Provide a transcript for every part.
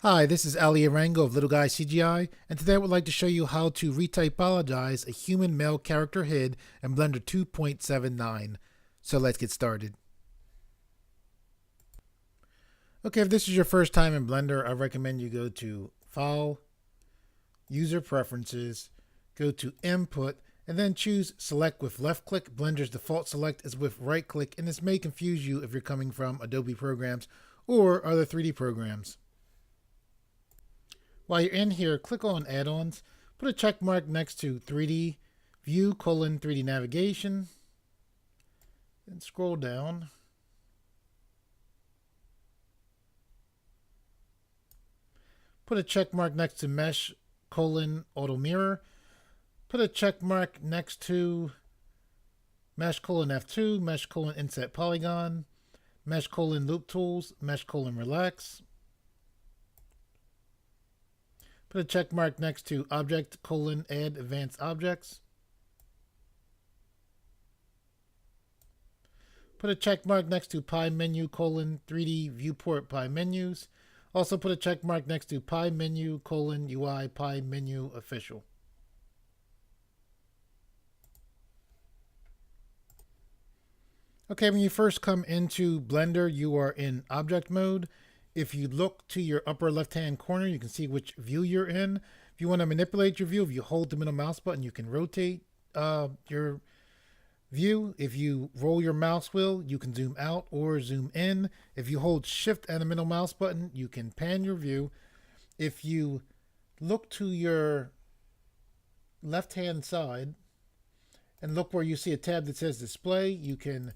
Hi, this is Ali Arango of Little Guy CGI, and today I would like to show you how to retopologize a human male character head in Blender 2.79. So let's get started. Okay, if this is your first time in Blender, I recommend you go to File, User Preferences, go to Input, and then choose Select with left click. Blender's default select is with right click, and this may confuse you if you're coming from Adobe programs or other 3D programs. While you're in here, click on Add-ons, put a check mark next to 3D View: 3D Navigation, then scroll down. Put a check mark next to Mesh: Auto Mirror. Put a check mark next to Mesh: F2, Mesh: Inset Polygon, Mesh: Loop Tools, Mesh: Relax. Put a check mark next to Object: Add Advanced Objects. Put a check mark next to Pie Menu: 3D Viewport Pie Menus. Also put a check mark next to Pie Menu: UI Pie Menu Official. Okay, when you first come into Blender, you are in object mode. If you look to your upper left-hand corner, you can see which view you're in. If you want to manipulate your view, if you hold the middle mouse button, you can rotate your view. If you roll your mouse wheel, you can zoom out or zoom in. If you hold Shift and the middle mouse button, you can pan your view. If you look to your left-hand side and look where you see a tab that says Display, you can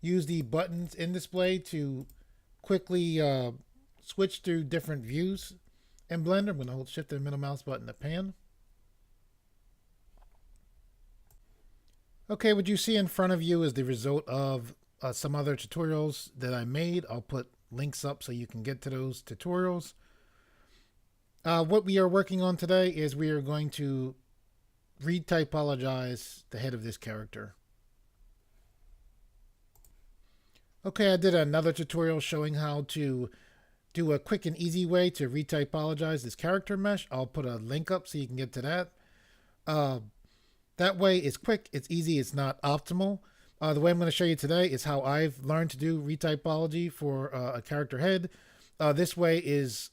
use the buttons in Display to quickly switch through different views in Blender. I'm going to hold Shift and middle mouse button to pan. Okay, what you see in front of you is the result of some other tutorials that I made. I'll put links up so you can get to those tutorials. What we are working on today is we are going to retopologize the head of this character. Okay, I did another tutorial showing how to do a quick and easy way to retopologize this character mesh. I'll put a link up so you can get to that. That way it's quick, it's easy, it's not optimal. The way I'm going to show you today is how I've learned to do retopology for a character head. This way is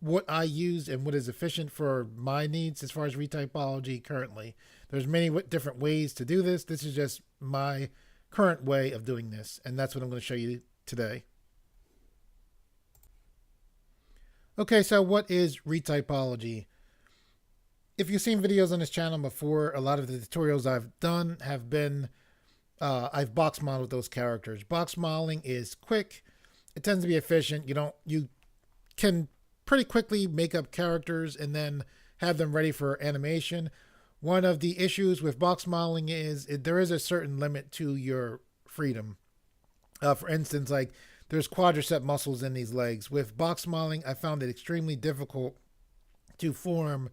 what I use and what is efficient for my needs as far as retopology currently. There's many different ways to do this. This is just my current way of doing this, and that's what I'm going to show you today. Okay, so what is retopology? If you've seen videos on this channel before, a lot of the tutorials I've done have been I've box modeled those characters. Box modeling is quick. It tends to be efficient. You can pretty quickly make up characters and then have them ready for animation. One of the issues with box modeling is there is a certain limit to your freedom. For instance, like there's quadricep muscles in these legs. With box modeling, I found it extremely difficult to form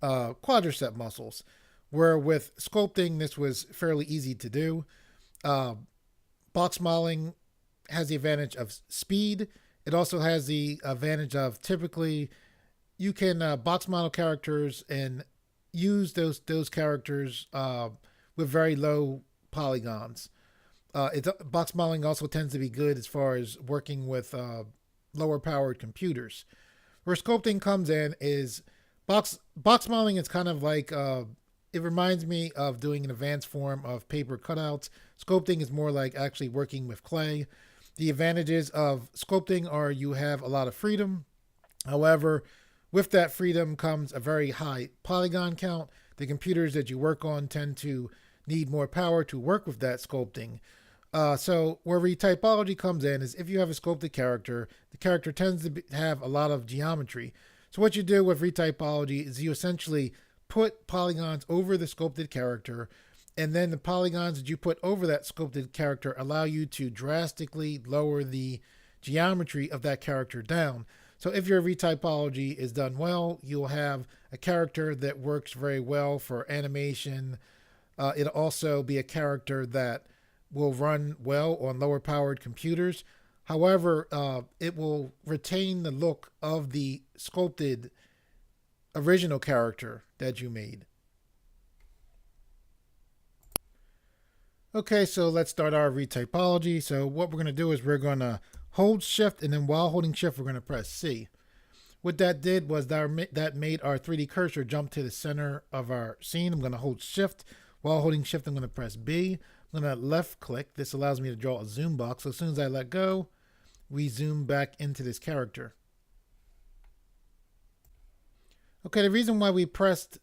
quadricep muscles, where with sculpting, this was fairly easy to do. Box modeling has the advantage of speed. It also has the advantage of typically you can box model characters and use those characters with very low polygons. Box modeling also tends to be good as far as working with lower powered computers. Where sculpting comes in is box modeling is kind of like it reminds me of doing an advanced form of paper cutouts. Sculpting is more like actually working with clay. The advantages of sculpting are you have a lot of freedom. However, with that freedom comes a very high polygon count. The computers that you work on tend to need more power to work with that sculpting. So where retopology comes in is if you have a sculpted character, the character tends to have a lot of geometry. So what you do with retopology is you essentially put polygons over the sculpted character, and then the polygons that you put over that sculpted character allow you to drastically lower the geometry of that character down. So if your retopology is done well, you'll have a character that works very well for animation. It'll also be a character that will run well on lower powered computers. However, it will retain the look of the sculpted original character that you made. Okay, so let's start our retopology. So what we're going to do is we're going to hold shift, and then while holding shift, we're going to press C. What that did was that made our 3D cursor jump to the center of our scene. I'm going to hold shift. While holding shift, I'm going to press B. I'm going to left click. This allows me to draw a zoom box. So as soon as I let go, we zoom back into this character. Okay, the reason why we pressed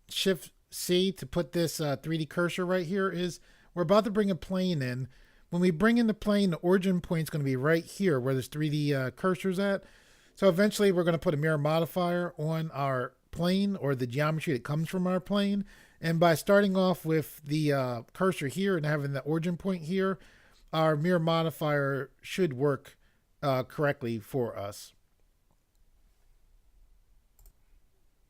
shift C to put this 3D cursor right here is we're about to bring a plane in. When we bring in the plane, the origin point is going to be right here where this 3D cursor's at. So eventually we're going to put a mirror modifier on our plane or the geometry that comes from our plane. And by starting off with the cursor here and having the origin point here, our mirror modifier should work correctly for us.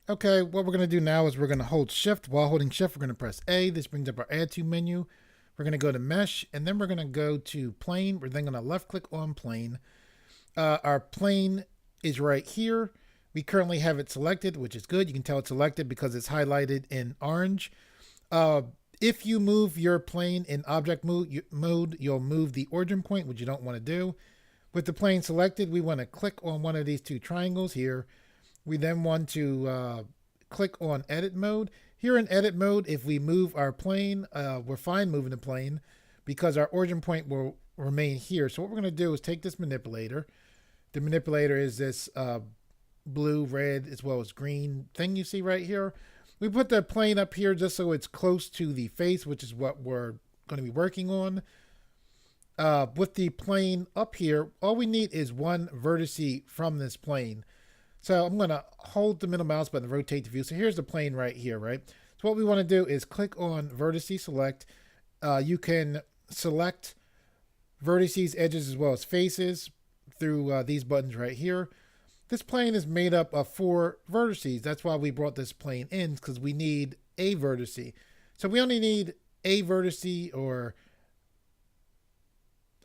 Okay, what we're going to do now is we're going to hold shift. While holding shift, we're going to press A. This brings up our add to menu. We're going to go to mesh, and then we're going to go to plane. We're then going to left click on plane. Our plane is right here. We currently have it selected, which is good. You can tell it's selected because it's highlighted in orange. If you move your plane in object mode, you'll move the origin point, which you don't want to do. With the plane selected, we want to click on one of these two triangles here. We then want to click on edit mode. Here in edit mode, if we move our plane, we're fine moving the plane because our origin point will remain here. So what we're going to do is take this manipulator. The manipulator is this blue, red, as well as green thing you see right here. We put the plane up here just so it's close to the face, which is what we're going to be working on. With the plane up here, all we need is one vertex from this plane. So I'm going to hold the middle mouse button to rotate the view. So here's the plane right here, right? So what we want to do is click on vertex select. You can select vertices, edges, as well as faces through these buttons right here. This plane is made up of 4 vertices. That's why we brought this plane in, because we need a vertex. So we only need a vertex, or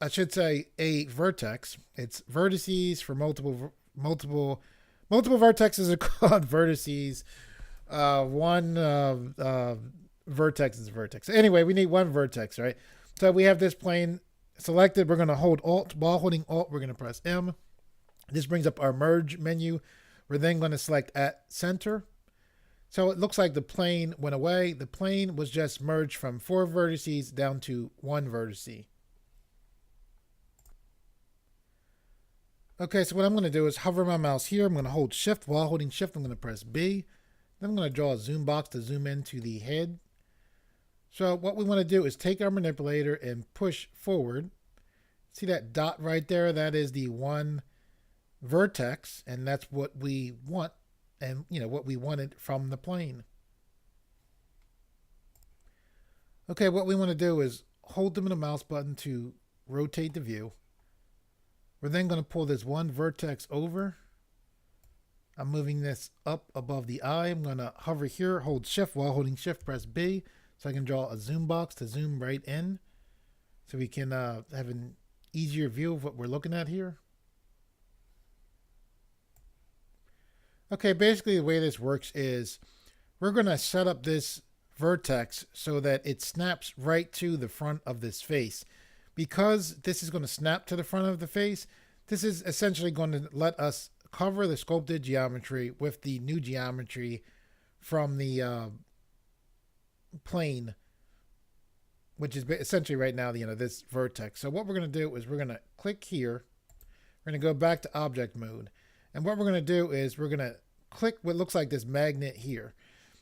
I should say a vertex. It's vertices for multiple vertexes are called vertices. One vertex is a vertex. Anyway, we need one vertex, right? So we have this plane selected. We're going to hold Alt. While holding Alt, we're going to press M. This brings up our merge menu. We're then going to select at center. So it looks like the plane went away. The plane was just merged from 4 vertices down to 1 vertex. Okay, so what I'm going to do is hover my mouse here. I'm going to hold shift. While holding shift, I'm going to press B. Then I'm going to draw a zoom box to zoom into the head. So what we want to do is take our manipulator and push forward. See that dot right there? That is the 1 vertex, and that's what we want, and what we wanted from the plane. Okay, what we want to do is hold the middle mouse button to rotate the view. We're then going to pull this 1 vertex over. I'm moving this up above the eye. I'm going to hover here, hold shift. While holding shift, press B, so I can draw a zoom box to zoom right in, so we can have an easier view of what we're looking at here. Okay, basically the way this works is we're going to set up this vertex so that it snaps right to the front of this face. Because this is going to snap to the front of the face, this is essentially going to let us cover the sculpted geometry with the new geometry from the plane, which is essentially right now this vertex. So what we're going to do is we're going to click here. We're going to go back to object mode. And what we're going to do is we're going to click what looks like this magnet here.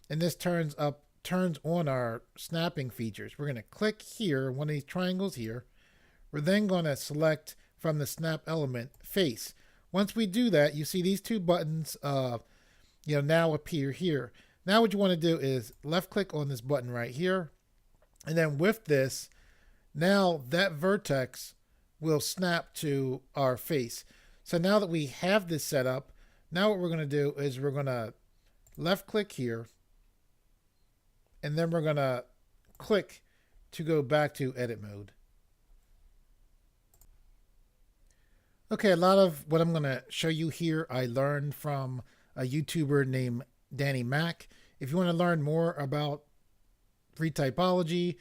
And this turns on our snapping features. We're going to click here, one of these triangles here. We're then going to select from the snap element face. Once we do that, you see these 2 buttons now appear here. Now what you want to do is left click on this button right here. And then with this, now that vertex will snap to our face. So now that we have this set up, now what we're going to do is we're going to left click here. And then we're going to click to go back to edit mode. Okay, a lot of what I'm going to show you here I learned from a YouTuber named Danny Mac. If you want to learn more about retopology,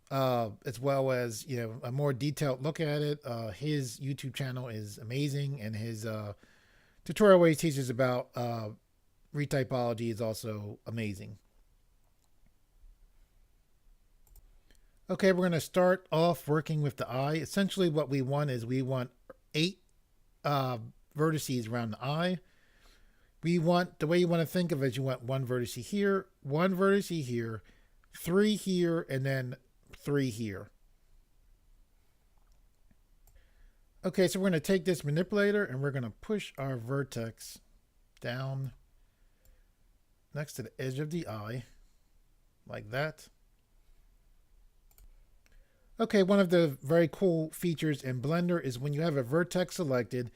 as well as a more detailed look at it, his YouTube channel is amazing, and his tutorial where he teaches about retopology is also amazing. Okay, we're going to start off working with the eye. Essentially what we want is we want 8 vertices around the eye. We want, the way you want to think of it, you want 1 vertex here, 1 vertex here, 3 here, and then 3 here. Okay, so we're going to take this manipulator and we're going to push our vertex down next to the edge of the eye, like that. Okay, one of the very cool features in Blender is when you have a vertex selected,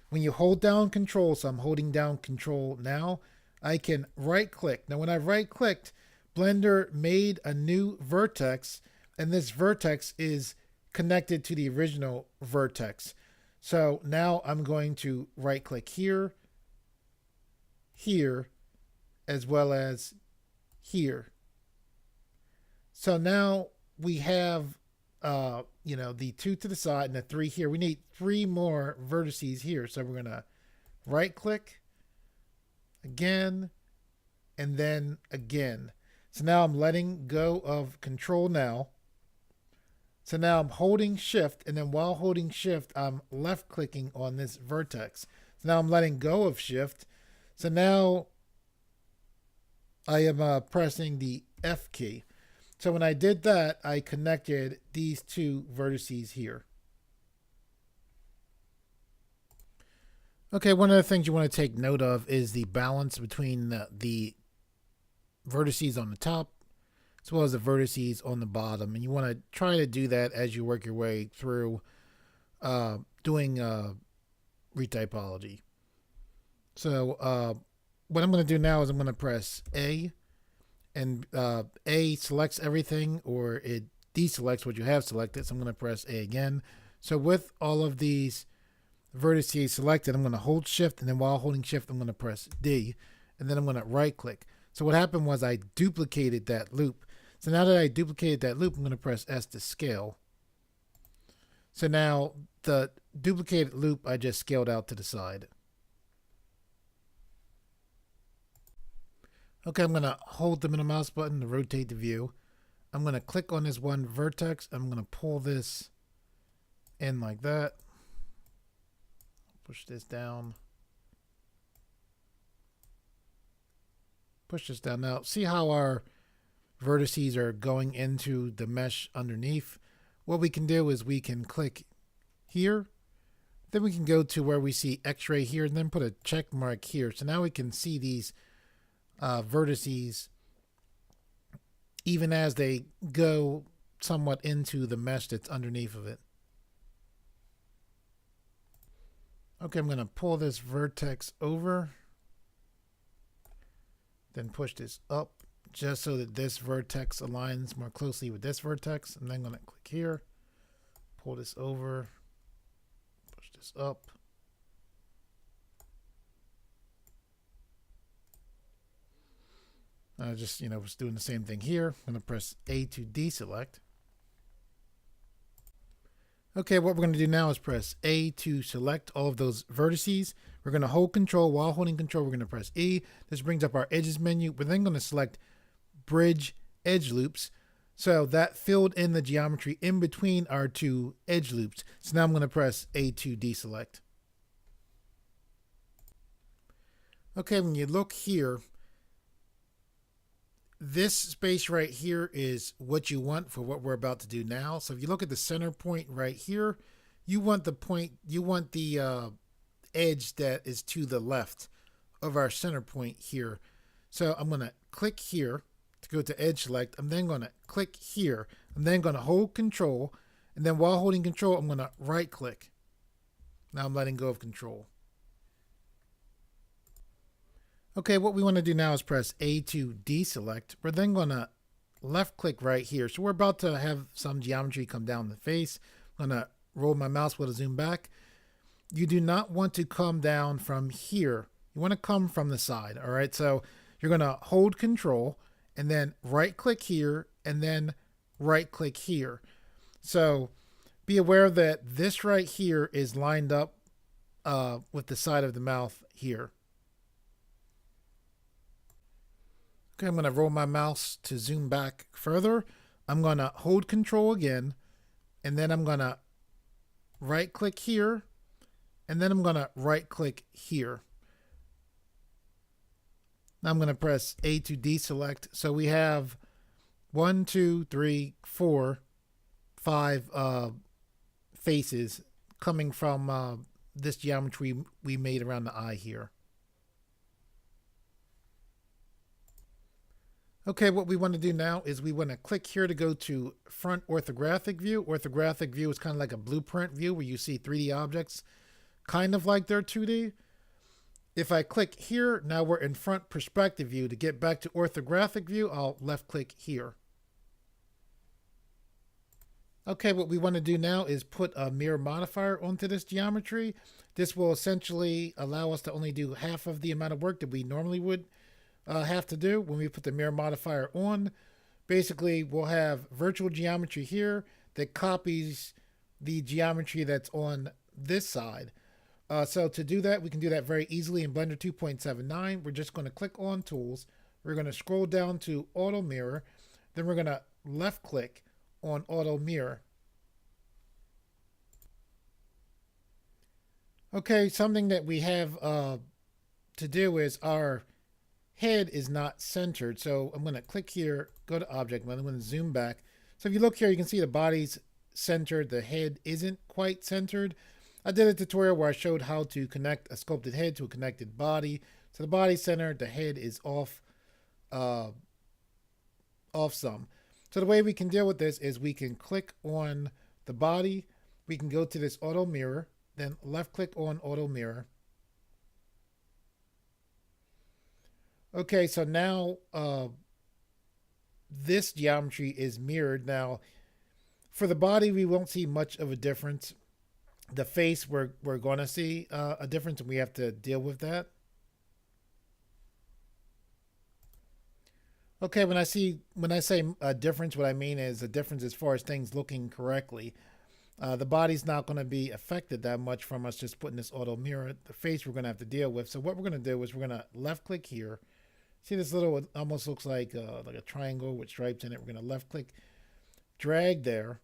when you hold down Control, so I'm holding down Control now, I can right click. Now when I right clicked, Blender made a new vertex, and this vertex is connected to the original vertex. So now I'm going to right click here, here, as well as here. So now we have the 2 to the side and the 3 here. We need 3 more vertices here. So we're going to right click again and then again. So now I'm letting go of Control now. So now I'm holding Shift, and then while holding Shift, I'm left clicking on this vertex. So now I'm letting go of Shift. So now I am pressing the F key. So when I did that, I connected these 2 vertices here. Okay, one of the things you want to take note of is the balance between the vertices on the top as well as the vertices on the bottom. And you want to try to do that as you work your way through doing retopology. So what I'm going to do now is I'm going to press A. And A selects everything, or it deselects what you have selected. So I'm going to press A again. So with all of these vertices selected, I'm going to hold Shift, and then while holding Shift, I'm going to press D, and then I'm going to right click. So what happened was I duplicated that loop. So now that I duplicated that loop, I'm going to press S to scale. So now the duplicated loop I just scaled out to the side. Okay, I'm going to hold the middle mouse button to rotate the view. I'm going to click on this 1 vertex. I'm going to pull this in like that. Push this down. Push this down. Now, see how our vertices are going into the mesh underneath? What we can do is we can click here. Then we can go to where we see X-ray here, and then put a check mark here. So now we can see these vertices even as they go somewhat into the mesh that's underneath of it. Okay, I'm going to pull this vertex over, then push this up just so that this vertex aligns more closely with this vertex. I'm then going to click here, pull this over, push this up. Just was doing the same thing here. I'm going to press A to deselect. Okay, what we're going to do now is press A to select all of those vertices. We're going to hold Control. While holding Control, we're going to press E. This brings up our Edges menu. We're then going to select Bridge Edge Loops. So that filled in the geometry in between our 2 edge loops. So now I'm going to press A to deselect. Okay, when you look here, this space right here is what you want for what we're about to do now. So if you look at the center point right here, you want the edge that is to the left of our center point here. So I'm going to click here to go to edge select. I'm then going to click here. I'm then going to hold Control, and then while holding Control, I'm going to right click. Now I'm letting go of Control. Okay, what we want to do now is press A to deselect. We're then going to left click right here. So we're about to have some geometry come down the face. I'm going to roll my mouse wheel to zoom back. you do not want to come down from here. You want to come from the side. All right. So you're going to hold control and then right click here and then right click here. So be aware that this right here is lined up with the side of the mouth here. Okay, I'm going to roll my mouse to zoom back further. I'm going to hold control again, and then I'm going to right click here, and then I'm going to right click here. Now I'm going to press A to deselect. So we have 1, 2, 3, 4, 5 faces coming from this geometry we made around the eye here. Okay, what we want to do now is we want to click here to go to front orthographic view. Orthographic view is kind of like a blueprint view where you see 3D objects kind of like they're 2D. If I click here, now we're in front perspective view. To get back to orthographic view, I'll left click here. Okay, what we want to do now is put a mirror modifier onto this geometry. This will essentially allow us to only do half of the amount of work that we normally would have to do when we put the mirror modifier on. Basically, we'll have virtual geometry here that copies the geometry that's on this side. So to do that, we can do that very easily in Blender 2.79. We're just going to click on Tools. We're going to scroll down to Auto Mirror. Then we're going to left click on Auto Mirror. Okay, something that we have to do is our head is not centered. So I'm going to click here, go to Object Mode. I'm going to zoom back. So if you look here, you can see the body's centered. The head isn't quite centered. I did a tutorial where I showed how to connect a sculpted head to a connected body. So the body's centered, the head is off some. So the way we can deal with this is we can click on the body. We can go to this auto mirror, then left click on auto mirror. Okay, so now this geometry is mirrored. Now, for the body, we won't see much of a difference. The face, we're going to see a difference, and we have to deal with that. Okay, when I say a difference, what I mean is a difference as far as things looking correctly. The body's not going to be affected that much from us just putting this auto mirror. The face we're going to have to deal with. So what we're going to do is we're going to left click here. See this little, it almost looks like a triangle with stripes in it. We're going to left click, drag there.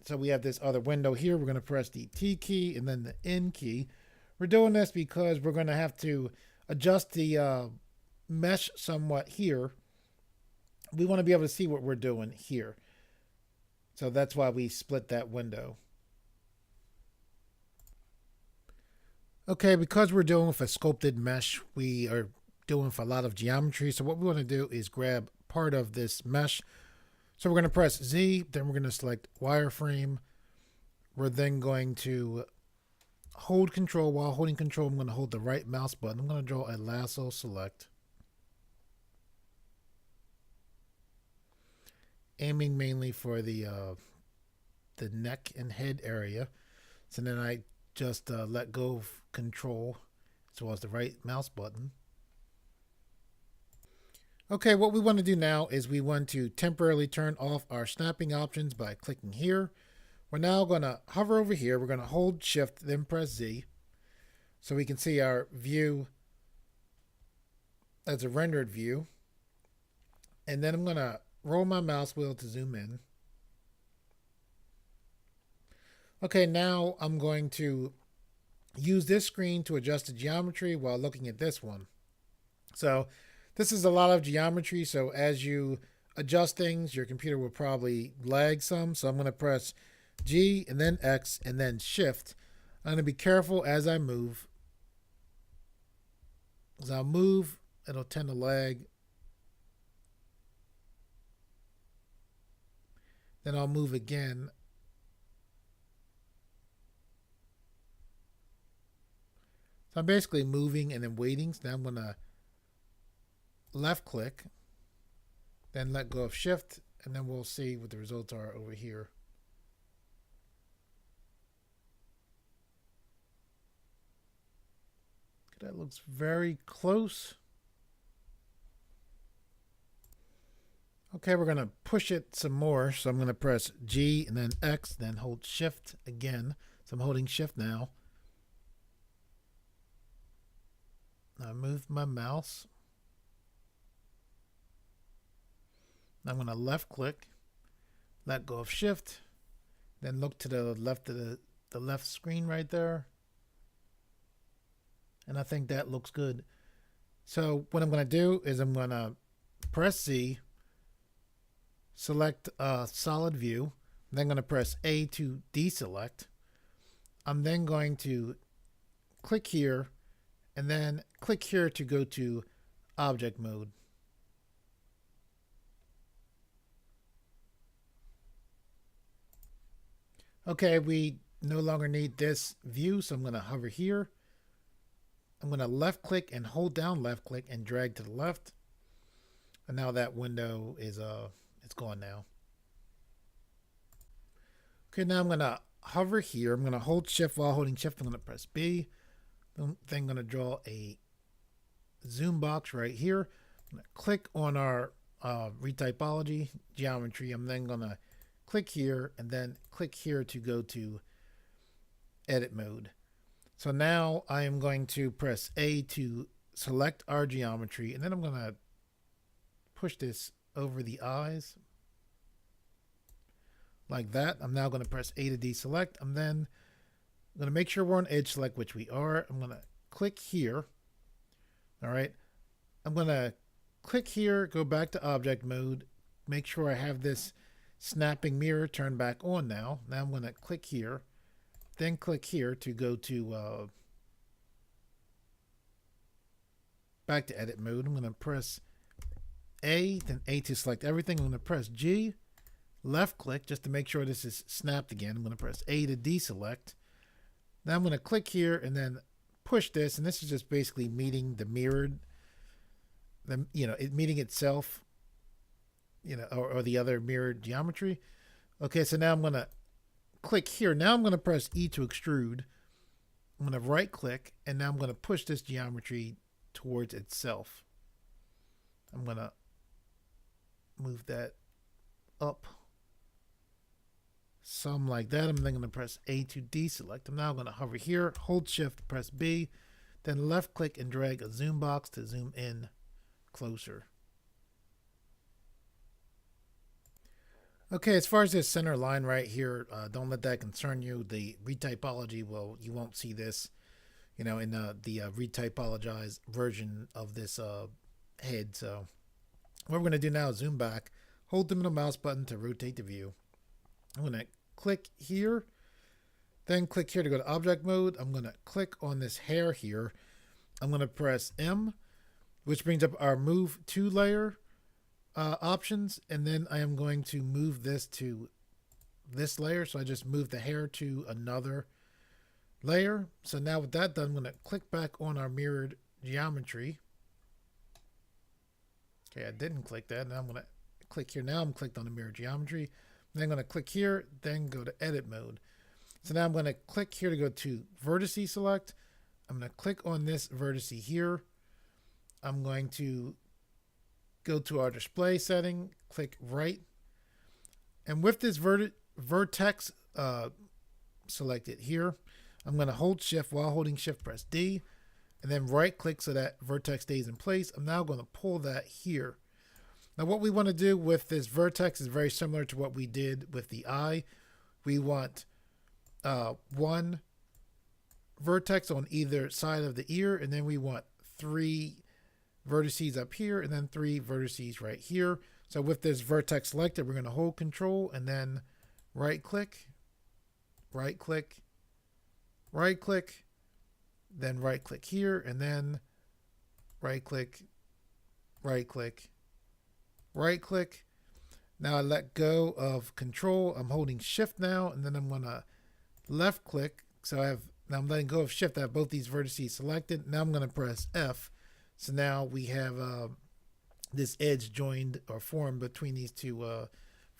So we have this other window here. We're going to press the T key and then the N key. We're doing this because we're going to have to adjust the mesh somewhat here. We want to be able to see what we're doing here. So that's why we split that window. Okay, because we're dealing with a sculpted mesh, we are doing with a lot of geometry. So what we want to do is grab part of this mesh. So we're going to press Z, then we're going to select wireframe. We're then going to hold control. While holding control, I'm going to hold the right mouse button. I'm going to draw a lasso select. Aiming mainly for the neck and head area. So then I just let go of control as well as the right mouse button. Okay, what we want to do now is we want to temporarily turn off our snapping options by clicking here. We're now going to hover over here. We're going to hold Shift, then press Z. So we can see our view as a rendered view. And then I'm going to roll my mouse wheel to zoom in. Okay, now I'm going to use this screen to adjust the geometry while looking at this one. So this is a lot of geometry, so as you adjust things, your computer will probably lag some. So I'm going to press G and then X and then Shift. I'm going to be careful as I move. As I move, it'll tend to lag. Then I'll move again. So I'm basically moving and then waiting. So now I'm going to left click, then let go of Shift, and then we'll see what the results are over here. That looks very close. Okay, we're going to push it some more. So I'm going to press G and then X, then hold Shift again. So I'm holding Shift now. I move my mouse. I'm going to left click, let go of Shift, then look to the left of the left screen right there. And I think that looks good. So what I'm going to do is I'm going to press Z, select solid view, then I'm going to press A to deselect. I'm then going to click here and then click here to go to object mode. Okay, we no longer need this view, so I'm going to hover here. I'm going to left click and hold down left click and drag to the left. And now that window is it's gone now. Okay, now I'm going to hover here. I'm going to hold Shift while holding Shift. I'm going to press B. Then I'm going to draw a zoom box right here. I'm going to click on our retopology geometry. I'm then going to click here and then click here to go to edit mode. So now I am going to press A to select our geometry, and then I'm going to push this over the eyes like that. I'm now going to press A to deselect. I'm then going to make sure we're on edge select, which we are. I'm going to click here. All right. I'm going to click here, go back to object mode, make sure I have this snapping mirror turned back on now. Now I'm going to click here, then click here to go to back to edit mode. I'm going to press A, then A to select everything. I'm going to press G, left click just to make sure this is snapped again. I'm going to press A to deselect. Now I'm going to click here and then push this, and this is just basically meeting the mirrored, it meeting itself, or the other mirrored geometry. Okay, so now I'm going to click here. Now I'm going to press E to extrude. I'm going to right click, and now I'm going to push this geometry towards itself. I'm going to move that up some like that. I'm then going to press A to deselect. I'm now going to hover here, hold Shift, press B, then left click and drag a zoom box to zoom in closer. Okay, as far as this center line right here, don't let that concern you. The retopology, well, you won't see this, in the retopologize version of this head. So what we're going to do now is zoom back, hold the middle mouse button to rotate the view. I'm going to click here, then click here to go to object mode. I'm going to click on this hair here. I'm going to press M, which brings up our move to layer options, and then I am going to move this to this layer. So I just moved the hair to another layer. So now with that done, I'm going to click back on our mirrored geometry. Okay, I didn't click that. Now I'm going to click here. Now I'm clicked on the mirrored geometry. Then I'm going to click here, then go to edit mode. So now I'm going to click here to go to vertice select. I'm going to click on this vertice here. I'm going to go to our display setting, click right. And with this vertex selected here, I'm going to hold Shift while holding Shift, press D, and then right click so that vertex stays in place. I'm now going to pull that here. Now what we want to do with this vertex is very similar to what we did with the eye. We want one vertex on either side of the ear, and then we want 3 vertices up here and then 3 vertices right here. So with this vertex selected, we're going to hold Control and then right click, right click, right click, then right click here, and then right click, right click, right click. Now I let go of Control. I'm holding Shift now, and then I'm going to left click. So now I'm letting go of Shift. I have both these vertices selected. Now I'm going to press F. So now we have this edge joined or formed between these two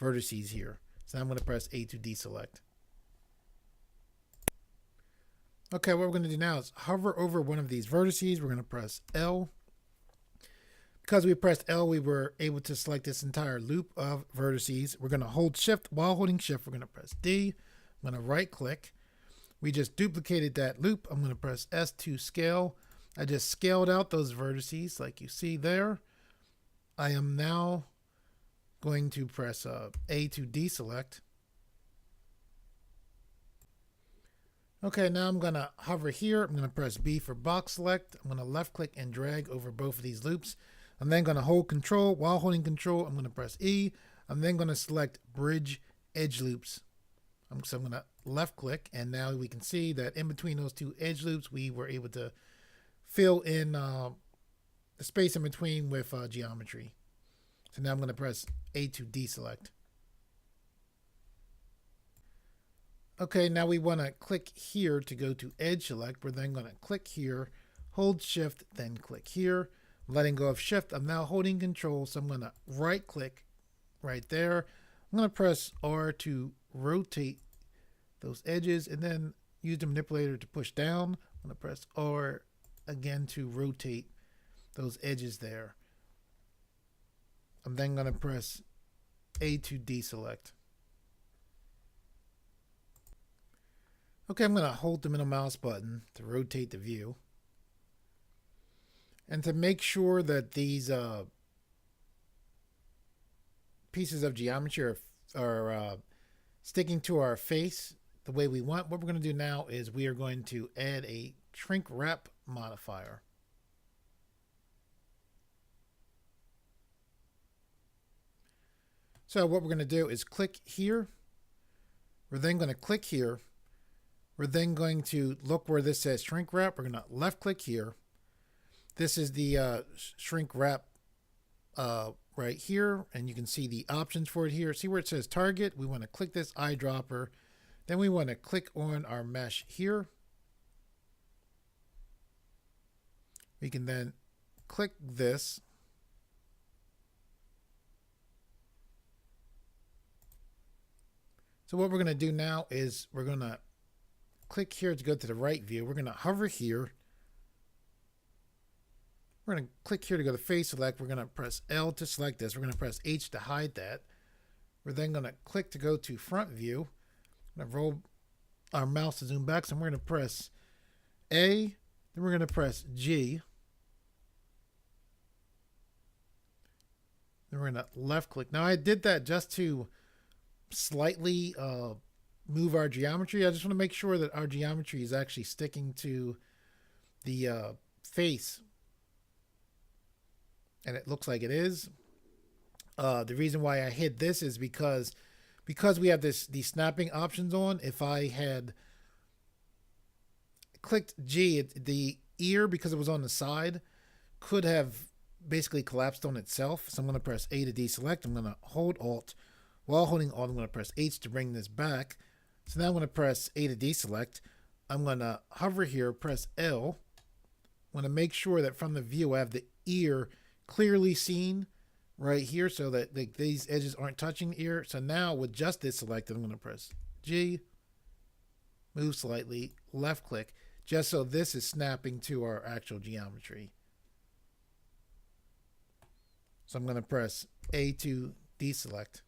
vertices here. So I'm going to press A to deselect. Okay, what we're going to do now is hover over one of these vertices. We're going to press L. Because we pressed L, we were able to select this entire loop of vertices. We're going to hold shift. While holding shift, we're going to press D. I'm going to right click. We just duplicated that loop. I'm going to press S to scale. I just scaled out those vertices like you see there. I am now going to press A to deselect. Okay, now I'm going to hover here. I'm going to press B for box select. I'm going to left click and drag over both of these loops. I'm then going to hold control. While holding control, I'm going to press E. I'm then going to select bridge edge loops. So I'm going to left click, and now we can see that in between those two edge loops, we were able to fill in the space in between with geometry. So now I'm going to press A to deselect. Okay, now we want to click here to go to edge select. We're then going to click here, hold shift, then click here. I'm letting go of shift. I'm now holding control, so I'm going to right click right there. I'm going to press R to rotate those edges and then use the manipulator to push down. I'm going to press R again to rotate those edges there. I'm then going to press A to deselect. Okay, I'm going to hold the middle mouse button to rotate the view. And to make sure that these pieces of geometry are sticking to our face the way we want, what we're going to do now is we are going to add a shrink wrap modifier. So what we're going to do is click here. We're then going to click here. We're then going to look where this says shrink wrap. We're going to left click here. This is the shrink wrap right here, and you can see the options for it here. See where it says target? We want to click this eyedropper. Then we want to click on our mesh here. We can then click this. So what we're going to do now is we're going to click here to go to the right view. We're going to hover here. We're going to click here to go to face select. We're going to press L to select this. We're going to press H to hide that. We're then going to click to go to front view. I'm going to roll our mouse to zoom back. So we're going to press A. Then we're going to press G. Then we're going to left click. Now I did that just to slightly move our geometry. I just want to make sure that our geometry is actually sticking to the face. And it looks like it is. The reason why I hid this is because we have these snapping options on. If I had clicked G, the ear, because it was on the side, could have basically collapsed on itself. So I'm going to press A to deselect. I'm going to hold Alt. While holding Alt, I'm going to press H to bring this back. So now I'm going to press A to deselect. I'm going to hover here, press L. I'm going to make sure that from the view I have the ear clearly seen right here so that these edges aren't touching the ear. So now with just this selected, I'm going to press G, move slightly, left click, just so this is snapping to our actual geometry. So I'm going to press A to deselect.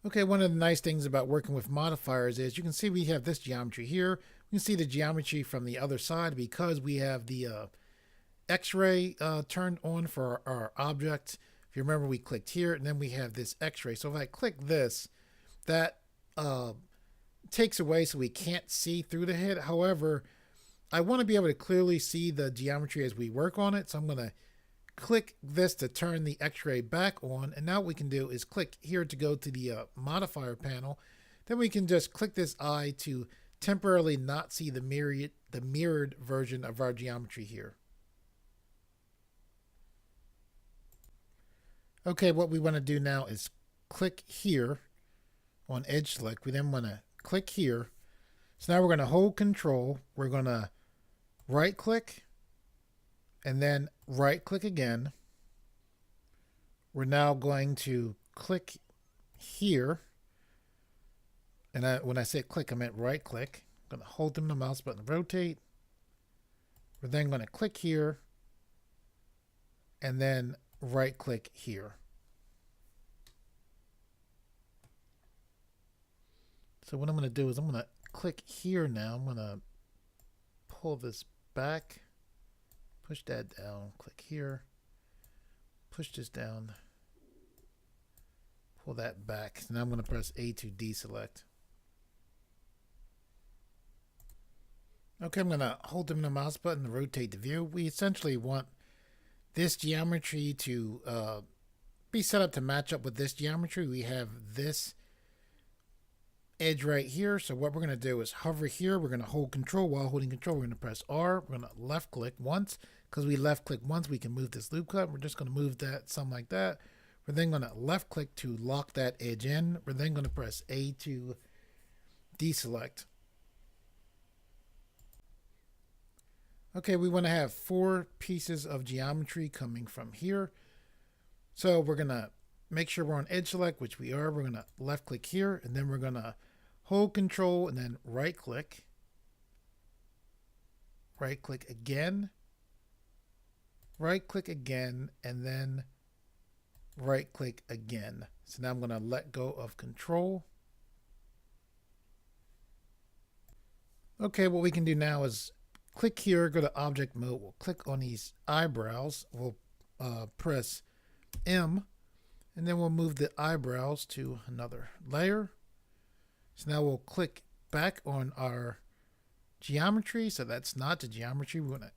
Okay, one of the nice things about working with modifiers is you can see we have this geometry here. We can see the geometry from the other side because we have the X-ray turned on for our object. If you remember, we clicked here and then we have this X-ray. So if I click this, that takes away so we can't see through the head. However, I want to be able to clearly see the geometry as we work on it. So I'm going to click this to turn the X-ray back on. And now what we can do is click here to go to the modifier panel. Then we can just click this eye to temporarily not see the mirrored version of our geometry here. Okay, what we want to do now is click here on edge select. We then want to click here. So now we're going to hold control. We're going to right click and then right click again. We're now going to click here. And when I say click, I meant right click. I'm going to hold them the mouse button, rotate. We're then going to click here and then right click here. So what I'm going to do is I'm going to click here now. I'm going to pull this back, push that down, click here, push this down, pull that back. So now I'm going to press A to deselect. Okay, I'm going to hold them in the mouse button to rotate the view. We essentially want this geometry to be set up to match up with this geometry. We have this edge right here. So what we're going to do is hover here. We're going to hold control. While holding control, we're going to press R. We're going to left click once. Because we left click once, we can move this loop cut. We're just going to move that something like that. We're then going to left click to lock that edge in. We're then going to press A to deselect. Okay, we want to have 4 pieces of geometry coming from here. So we're going to make sure we're on edge select, which we are. We're going to left click here, and then we're going to hold control and then right click again, right click again, and then right click again. So now I'm going to let go of control. Okay, what we can do now is click here, go to object mode. We'll click on these eyebrows. We'll press M, and then we'll move the eyebrows to another layer. So now we'll click back on our geometry. So that's not the geometry. We're going to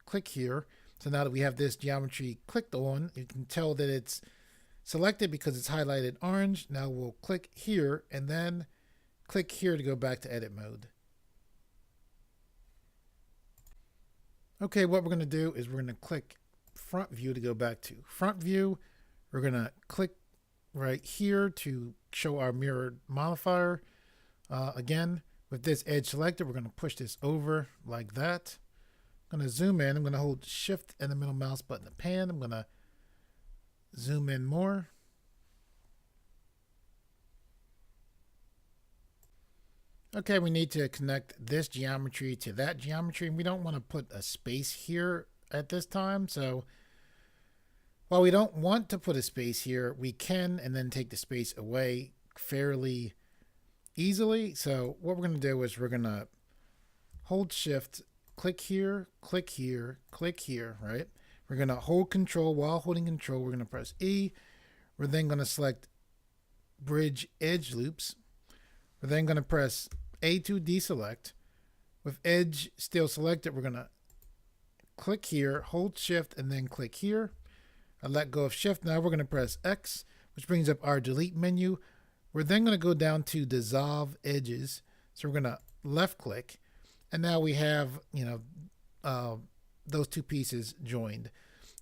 click here. So now that we have this geometry clicked on, you can tell that it's selected because it's highlighted orange. Now we'll click here and then click here to go back to edit mode. Okay, what we're going to do is we're going to click front view to go back to front view. We're going to click right here to show our mirrored modifier. Again, with this edge selected, we're going to push this over like that. I'm going to zoom in. I'm going to hold shift and the middle mouse button to pan. I'm going to zoom in more. Okay, we need to connect this geometry to that geometry, and we don't want to put a space here at this time. So while we don't want to put a space here, we can and then take the space away fairly easily. So what we're going to do is we're going to hold shift, click here, click here, click here, right? We're going to hold control. While holding control, we're going to press E. We're then going to select bridge edge loops. We're then going to press A to deselect. With edge still selected, we're going to click here, hold shift, and then click here. I let go of shift. Now we're going to press X, which brings up our delete menu. We're then going to go down to dissolve edges. So we're going to left click. And now we have, those 2 pieces joined.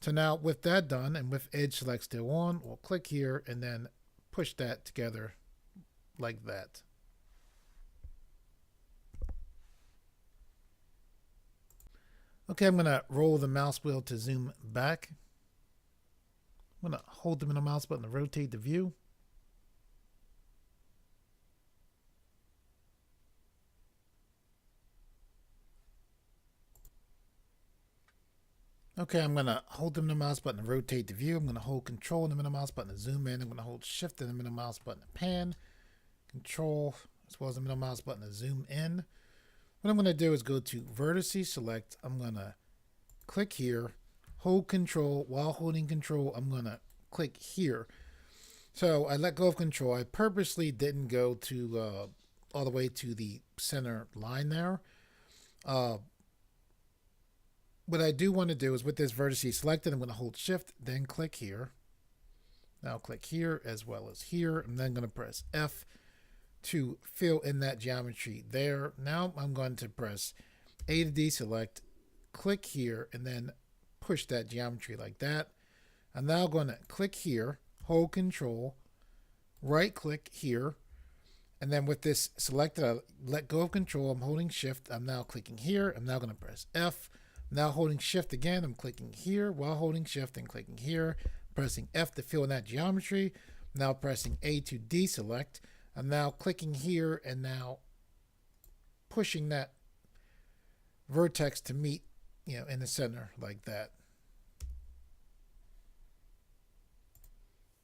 So now with that done and with edge select still on, we'll click here and then push that together like that. Okay, I'm going to roll the mouse wheel to zoom back. I'm going to hold the middle mouse button to rotate the view. Okay, I'm going to hold the middle mouse button to rotate the view. I'm going to hold control and the middle mouse button to zoom in. I'm going to hold shift and the middle mouse button to pan. Control as well as the middle mouse button to zoom in. What I'm going to do is go to vertices select. I'm going to click here, hold control. While holding control, I'm going to click here. So I let go of control. I purposely didn't go to all the way to the center line there. What I do want to do is with this vertices selected, I'm going to hold shift, then click here. Now click here as well as here. I'm then going to press F to fill in that geometry there. Now I'm going to press A to deselect, click here, and then push that geometry like that. I'm now going to click here, hold control, right click here, and then with this selected, I let go of control. I'm holding shift. I'm now clicking here. I'm now going to press F. I'm now holding shift again. I'm clicking here while holding shift and clicking here, pressing F to fill in that geometry. I'm now pressing A to deselect. I'm now clicking here and now pushing that vertex to meet, in the center like that.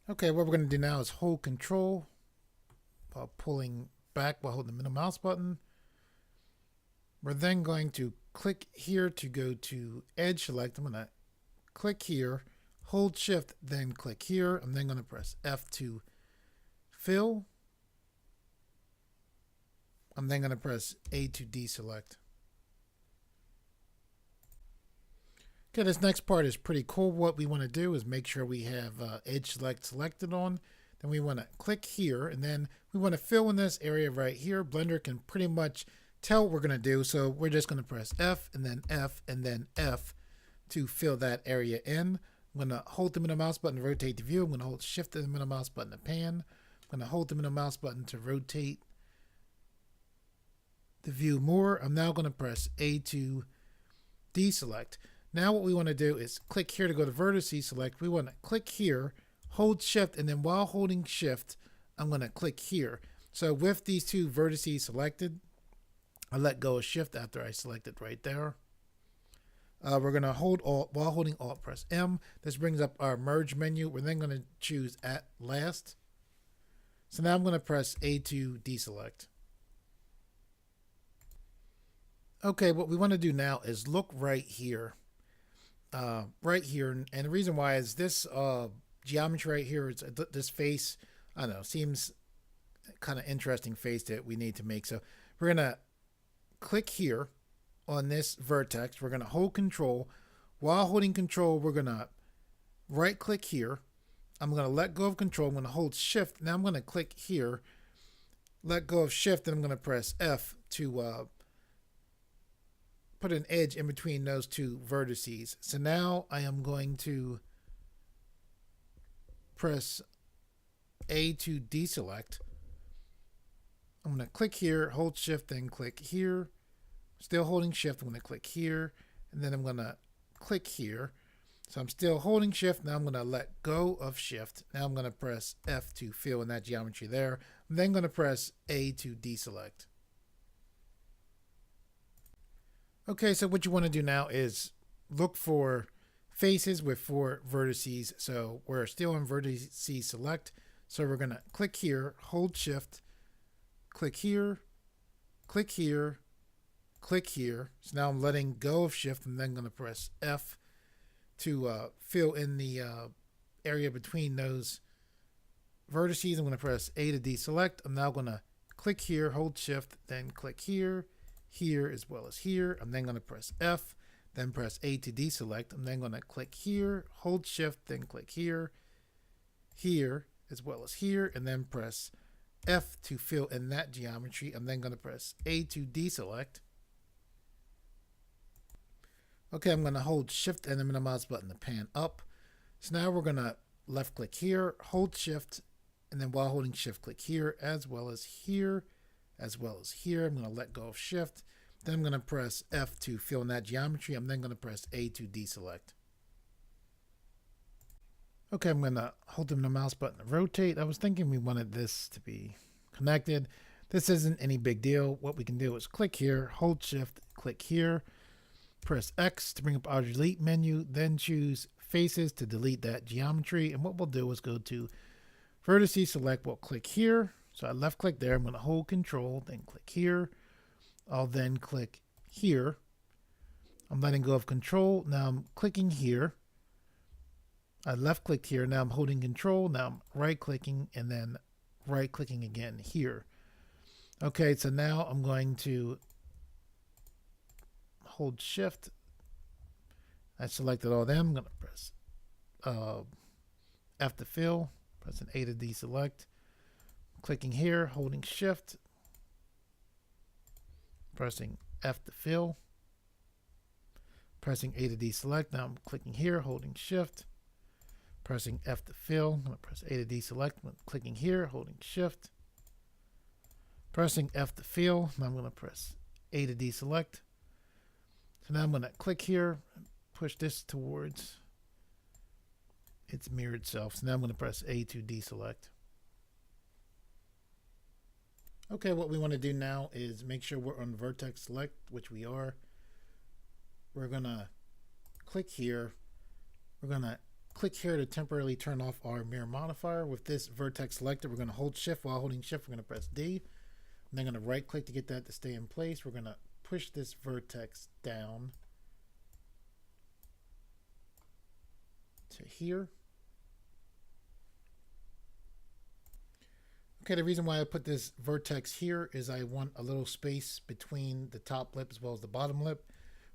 Okay, what we're going to do now is hold control while pulling back while holding the middle mouse button. We're then going to click here to go to edge select. I'm going to click here, hold shift, then click here. I'm then going to press F to fill. I'm then going to press A to deselect. Okay, this next part is pretty cool. What we want to do is make sure we have edge select selected on. Then we want to click here, and then we want to fill in this area right here. Blender can pretty much tell what we're going to do, so we're just going to press F and then F and then F to fill that area in. I'm going to hold the middle mouse button to rotate the view. I'm going to hold shift and the middle mouse button to pan. I'm going to hold the middle mouse button to rotate the view more. I'm now going to press A to deselect. Now what we want to do is click here to go to vertices select. We want to click here, hold shift, and then while holding shift, I'm going to click here. So with these two vertices selected, I let go of shift after I select it right there. We're going to hold Alt, while holding Alt, press M. This brings up our merge menu. We're then going to choose at last. So now I'm going to press A to deselect. Okay, what we want to do now is look right here. Right here, and the reason why is this geometry right here, is this face, I don't know, seems kind of interesting face that we need to make. So we're gonna click here on this vertex. We're gonna hold control. While holding control, we're gonna right click here. I'm gonna let go of control. I'm gonna hold shift. Now I'm gonna click here, let go of shift, and I'm gonna press F to put an edge in between those two vertices. So now I am going to press A to deselect. I'm going to click here, hold shift, then click here. Still holding shift, I'm going to click here, and then I'm going to click here. So I'm still holding shift. Now I'm going to let go of shift. Now I'm going to press F to fill in that geometry there. I'm then going to press A to deselect. Okay, so what you want to do now is look for faces with 4 vertices. So we're still in vertices select. So we're going to click here, hold shift, click here, click here, click here. So now I'm letting go of shift. I'm then going to press F to fill in the area between those vertices. I'm going to press A to deselect. I'm now going to click here, hold shift, then click here, here as well as here. I'm then going to press F, then press A to deselect. I'm then going to click here, hold shift, then click here, here as well as here, and then press F to fill in that geometry. I'm then going to press A to deselect. Okay, I'm going to hold shift and the middle mouse button to pan up. So now we're going to left click here, hold shift, and then while holding shift, click here as well as here, as well as here. I'm going to let go of shift. Then I'm going to press F to fill in that geometry. I'm then going to press A to deselect. Okay, I'm going to hold the mouse button to rotate. I was thinking we wanted this to be connected. This isn't any big deal. What we can do is click here, hold shift, click here, press X to bring up our delete menu, then choose faces to delete that geometry. And what we'll do is go to vertices select. We'll click here. So I left click there. I'm going to hold control, then click here. I'll then click here. I'm letting go of control. Now I'm clicking here. I left clicked here. Now I'm holding control. Now I'm right clicking and then right clicking again here. Okay, so now I'm going to hold shift. I selected all them. I'm going to press F to fill, pressing A to deselect. Clicking here, holding shift, pressing F to fill, pressing A to deselect. Now I'm clicking here, holding shift, pressing F to fill. I'm going to press A to deselect. I'm clicking here, holding shift, pressing F to fill. Now I'm going to press A to deselect. So now I'm going to click here, push this towards its mirrored self. So now I'm going to press A to deselect. Okay, what we want to do now is make sure we're on vertex select, which we are. We're going to click here. We're going to click here to temporarily turn off our mirror modifier. With this vertex selected, we're going to hold shift. While holding shift, we're going to press D. I'm then going to right click to get that to stay in place. We're going to push this vertex down to here. Okay, the reason why I put this vertex here is I want a little space between the top lip as well as the bottom lip.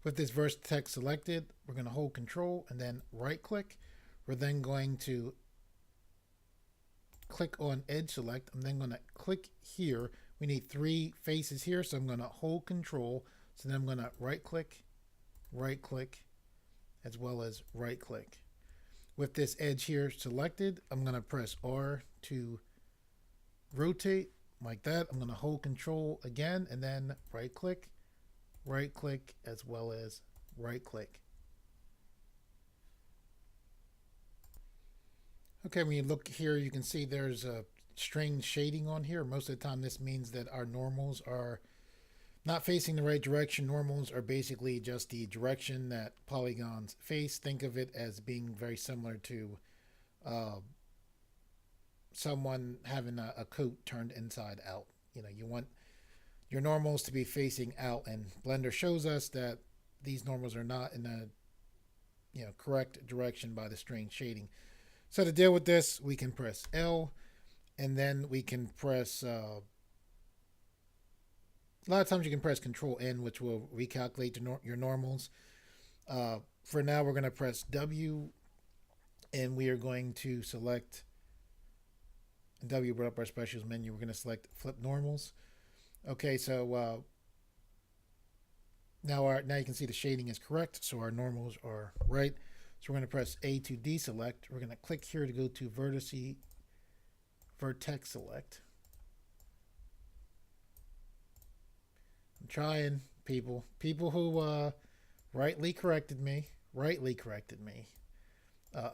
With this vertex selected, we're going to hold control and then right click. We're then going to click on edge select. I'm then going to click here. We need 3 faces here, so I'm going to hold control. So then I'm going to right click, as well as right click. With this edge here selected, I'm going to press R to rotate like that. I'm going to hold control again and then right click, as well as right click. Okay, when you look here, you can see there's a strange shading on here. Most of the time this means that our normals are not facing the right direction. Normals are basically just the direction that polygons face. Think of it as being very similar to someone having a coat turned inside out. You know, you want your normals to be facing out, and Blender shows us that these normals are not in the correct direction by the strange shading. So to deal with this, we can press L, and then we can press a lot of times you can press Control N, which will recalculate your normals. For now, we're going to press W, and we are going to select W. Brought up our specials menu. We're going to select Flip Normals. Okay, so now you can see the shading is correct, so our normals are right. So we're going to press A to deselect. We're going to click here to go to vertex select. I'm trying, people who rightly corrected me.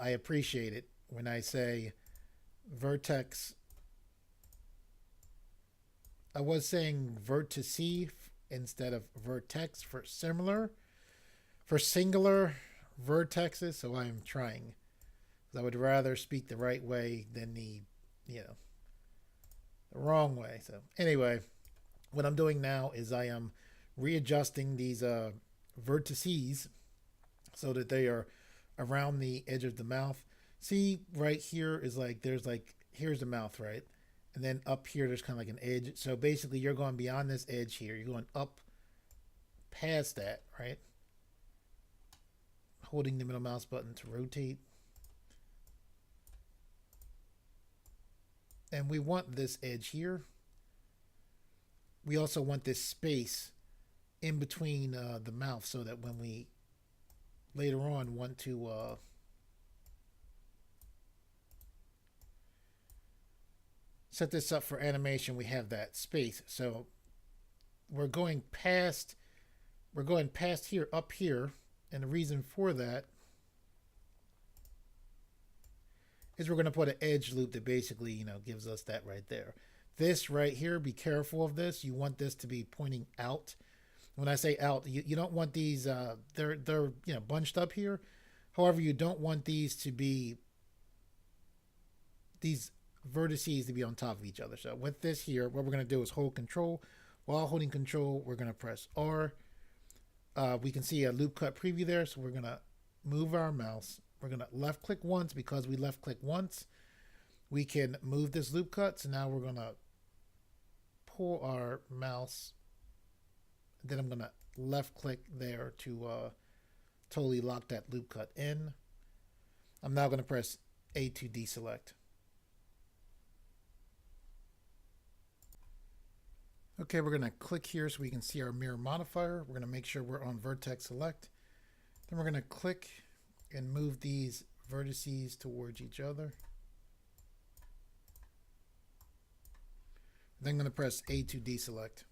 I appreciate it when I say vertex. I was saying vertice instead of vertex for singular vertexes, so I am trying. I would rather speak the right way than the wrong way. So anyway, what I'm doing now is I am readjusting these vertices so that they are around the edge of the mouth. See, right here is here's the mouth, right? And then up here, there's kind of like an edge. So basically, you're going beyond this edge here. You're going up past that, right? Holding the middle mouse button to rotate. And we want this edge here. We also want this space in between the mouth so that when we later on want to set this up for animation, we have that space. So we're going past here, up here, and the reason for that is we're going to put an edge loop that basically gives us that right there. This right here, be careful of this. You want this to be pointing out. When I say out, you don't want these they're bunched up here. However, you don't want these vertices to be on top of each other. So with this here, what we're going to do is hold control. While holding control, we're going to press R. We can see a loop cut preview there, so we're going to move our mouse. We're going to left click once. Because we left click once, we can move this loop cut. So now we're going to pull our mouse. Then I'm going to left click there to totally lock that loop cut in. I'm now going to press A to deselect. Okay, we're going to click here so we can see our mirror modifier. We're going to make sure we're on vertex select. Then we're going to click and move these vertices towards each other. Then I'm going to press A to deselect.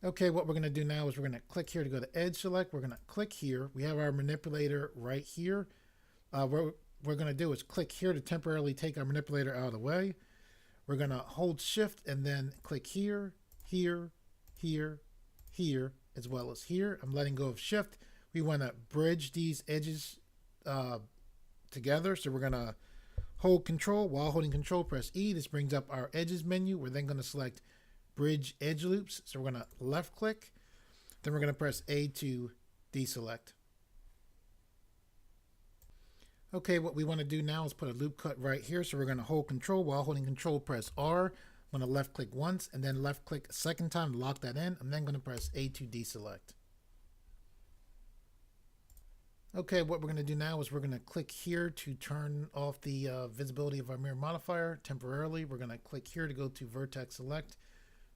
Okay, what we're going to do now is we're going to click here to go to edge select. We're going to click here. We have our manipulator right here. What we're going to do is click here to temporarily take our manipulator out of the way. we're going to hold shift and then click here, here, here, here, as well as here. I'm letting go of shift. We want to bridge these edges together. So we're going to hold control. While holding control, press E. This brings up our edges menu. We're then going to select bridge edge loops. So we're going to left click. Then we're going to press A to deselect. Okay, what we want to do now is put a loop cut right here. So we're going to hold control. While holding control, press R. I'm going to left click once and then left click a second time to lock that in. I'm then going to press A to deselect. Okay, what we're going to do now is we're going to click here to turn off the visibility of our mirror modifier temporarily. We're going to click here to go to vertex select.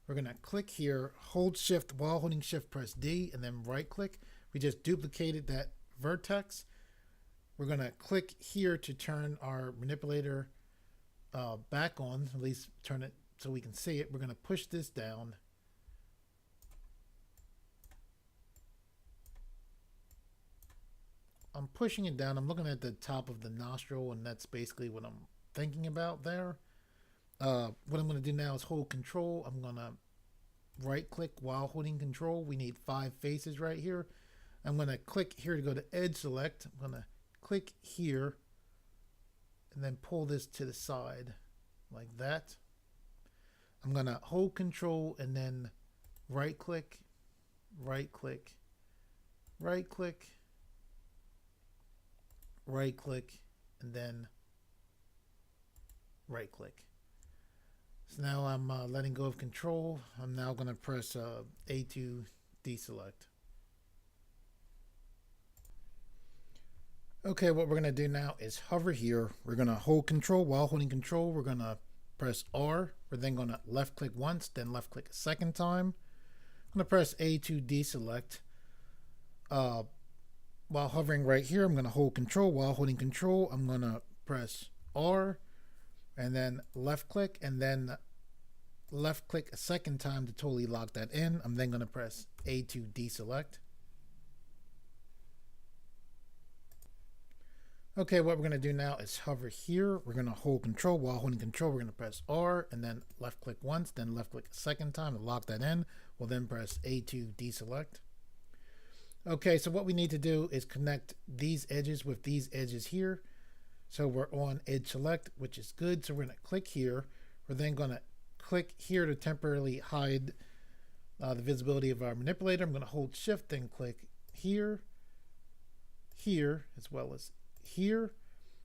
We're going to click here, hold shift, while holding shift, press D, and then right click. We just duplicated that vertex. We're going to click here to turn our manipulator back on, at least turn it so we can see it. We're going to push this down. I'm pushing it down. I'm looking at the top of the nostril, and that's basically what I'm thinking about there. What I'm going to do now is hold control. I'm going to right click while holding control. We need 5 faces right here. I'm going to click here to go to edge select. I'm going to click here and then pull this to the side like that. I'm going to hold control and then right click, right click, right click, right click, and then right click. So now I'm letting go of control. I'm now going to press A to deselect. Okay, what we're going to do now is hover here. We're going to hold control. While holding control, we're going to press R. We're then going to left click once, then left click a second time. I'm going to press A to deselect. While hovering right here, I'm going to hold control. While holding control, I'm going to press R and then left click and then left click a second time to totally lock that in. I'm then going to press A to deselect. Okay, what we're going to do now is hover here. We're going to hold control. While holding control, we're going to press R and then left click once, then left click a second time to lock that in. We'll then press A to deselect. Okay, so what we need to do is connect these edges with these edges here. So we're on edge select, which is good. So we're going to click here. We're then going to click here to temporarily hide the visibility of our manipulator. I'm going to hold shift, then click here, here, as well as here.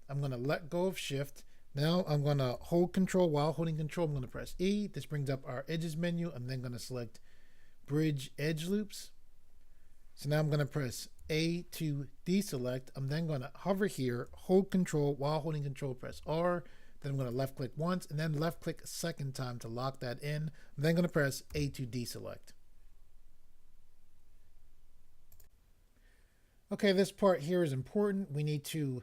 I'm going to let go of shift. Now I'm going to hold control. While holding control, I'm going to press E. This brings up our edges menu. I'm then going to select bridge edge loops. So now I'm going to press A to deselect. I'm then going to hover here, hold control. While holding control, press R. Then I'm going to left click once and then left click a second time to lock that in. I'm then going to press A to deselect. Okay, this part here is important. We need to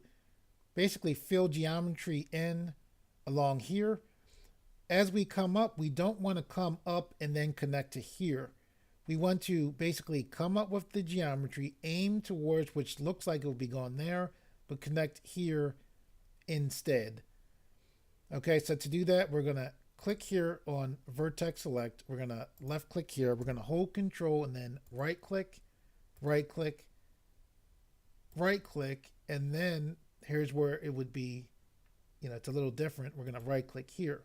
basically fill geometry in along here. As we come up, we don't want to come up and then connect to here. We want to basically come up with the geometry, aim towards which looks like it will be going there, but connect here instead. Okay, so to do that, we're going to click here on vertex select. We're going to left click here. We're going to hold control and then right click, right click, right click, and then here's where it would be, it's a little different. We're going to right click here.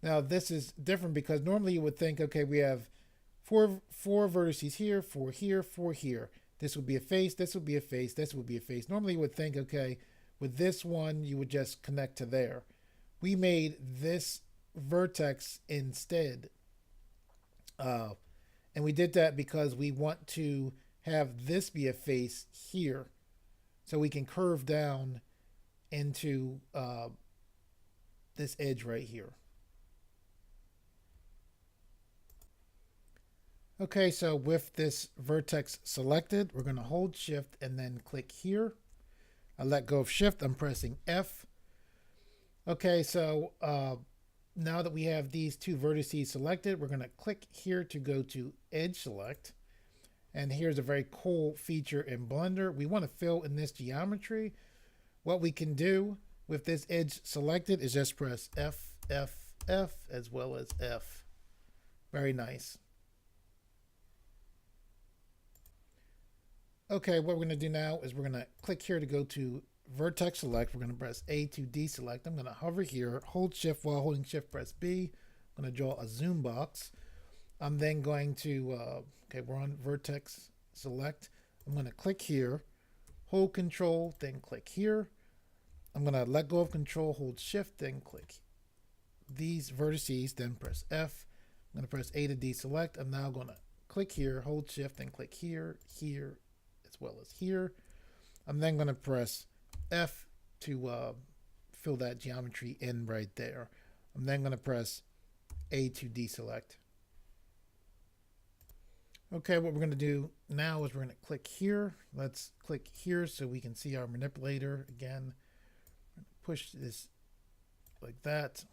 Now this is different because normally you would think, okay, we have four vertices here, 4 here, 4 here. This would be a face, this would be a face, this would be a face. Normally you would think, okay, with this one, you would just connect to there. We made this vertex instead. And we did that because we want to have this be a face here. So we can curve down into this edge right here. Okay, so with this vertex selected, we're going to hold shift and then click here. I let go of shift, I'm pressing F. Okay, so now that we have these 2 vertices selected, we're going to click here to go to edge select. And here's a very cool feature in Blender. We want to fill in this geometry. What we can do with this edge selected is just press F F, F, as well as F. Very nice. Okay, what we're going to do now is we're going to click here to go to vertex select. We're going to press A to deselect. I'm going to hover here, hold shift while holding shift, press B. I'm going to draw a zoom box. I'm then going to, okay, we're on vertex select. I'm going to click here, hold control, then click here. I'm going to let go of control, hold shift, then click these vertices, then press F. I'm going to press A to deselect. I'm now going to click here, hold shift, then click here, here, as well as here. I'm then going to press F to fill that geometry in right there. I'm then going to press A to deselect. Okay, what we're going to do now is we're going to click here. Let's click here so we can see our manipulator again. Push this like that.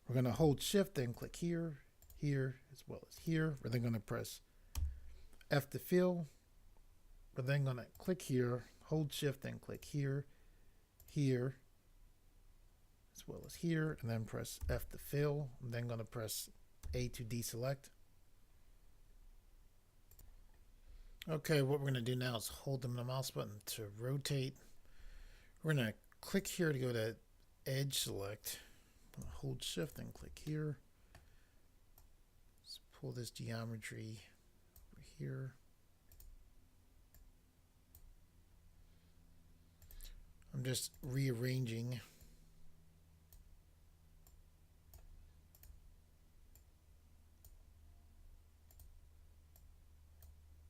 We're going to hold shift, then click here, here, as well as here. We're then going to press F to fill. We're then going to click here, hold shift, then click here, here, as well as here, and then press F to fill. I'm then going to press A to deselect. Okay, what we're going to do now is hold the mouse button to rotate. We're going to click here to go to edge select. I'm going to hold shift and click here. Let's pull this geometry over here. I'm just rearranging.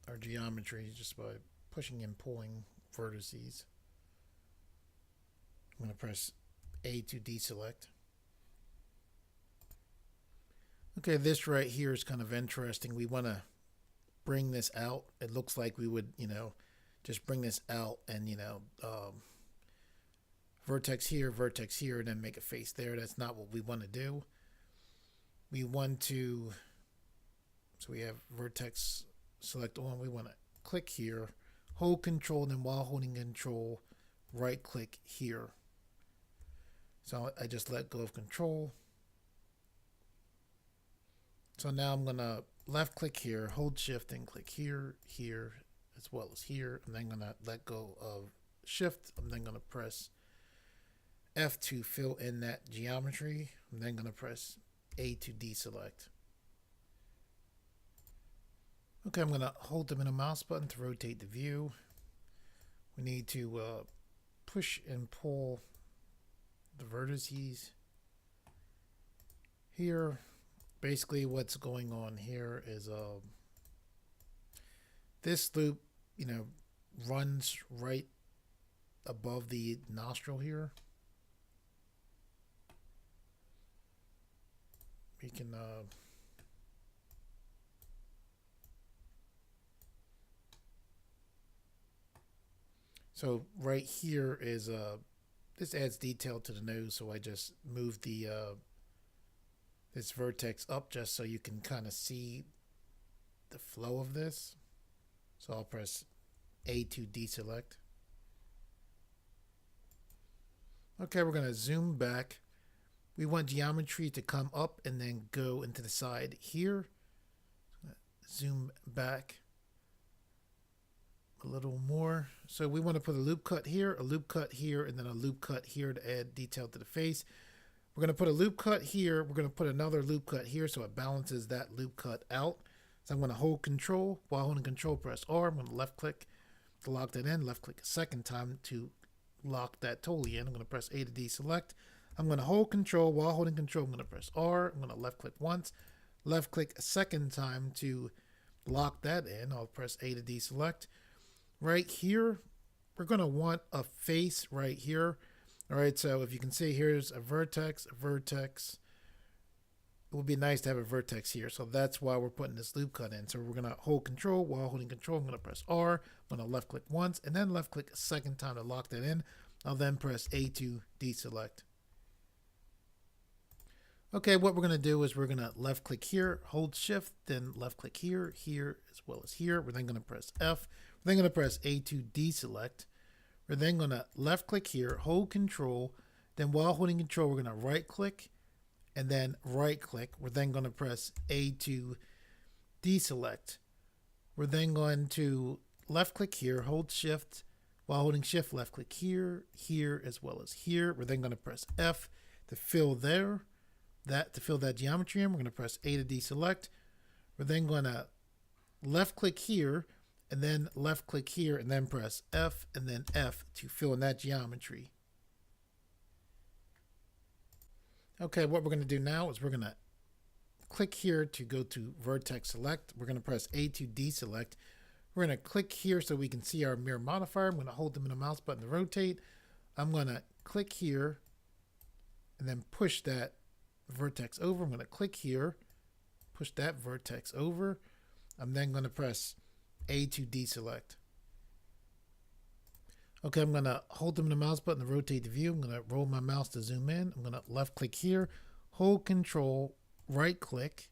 Our geometry just by pushing and pulling vertices. I'm going to press A to deselect. Okay, this right here is kind of interesting. We want to bring this out. It looks like we would, just bring this out and, vertex here, and then make a face there. That's not what we want to do. We want to, so we have vertex select on. We want to click here, hold control, and then while holding control, right click here. So I just let go of control. So now I'm going to left click here, hold shift, and click here, here, as well as here. I'm then going to let go of shift. I'm then going to press F to fill in that geometry. I'm then going to press A to deselect. Okay, I'm going to hold the middle mouse button to rotate the view. We need to push and pull the vertices here. Basically what's going on here is this loop, runs right above the nostril here. We can so right here is this adds detail to the nose, so I just moved the this vertex up just so you can kind of see the flow of this. So I'll press A to deselect. Okay, we're going to zoom back. We want geometry to come up and then go into the side here. Zoom back a little more. So we want to put a loop cut here, a loop cut here, and then a loop cut here to add detail to the face. We're going to put a loop cut here. We're going to put another loop cut here so it balances that loop cut out. So I'm going to hold control. While holding control, press R. I'm going to left click to lock that in. Left click a second time to lock that totally in. I'm going to press A to deselect. I'm going to hold control. While holding control, I'm going to press R. I'm going to left click once. Left click a second time to lock that in. I'll press A to deselect. Right here, we're going to want a face right here. All right, so if you can see, here's a vertex, a vertex. It would be nice to have a vertex here, so that's why we're putting this loop cut in. So we're going to hold control. While holding control, I'm going to press R. I'm going to left click once, and then left click a second time to lock that in. I'll then press A to deselect. Okay, what we're going to do is we're going to left click here, hold shift, then left click here, here, as well as here. We're then going to press F. We're then going to press A to deselect. We're then going to left click here, hold control. Then while holding control, we're going to right click and then right click. We're then going to press A to deselect. We're then going to left click here, hold shift. While holding shift, left click here, here, as well as here. We're then going to press F to fill there, to fill that geometry in. We're going to press A to deselect. We're then going to left click here, and then left click here, and then press F, and then F to fill in that geometry. Okay, what we're going to do now is we're going to click here to go to vertex select. We're going to press A to deselect. We're going to click here so we can see our mirror modifier. I'm going to hold them in the mouse button to rotate. I'm going to click here and then push that vertex over. I'm going to click here, push that vertex over. I'm then going to press A to deselect. Okay, I'm going to hold them in the mouse button to rotate the view. I'm going to roll my mouse to zoom in. I'm going to left click here, hold control, right click.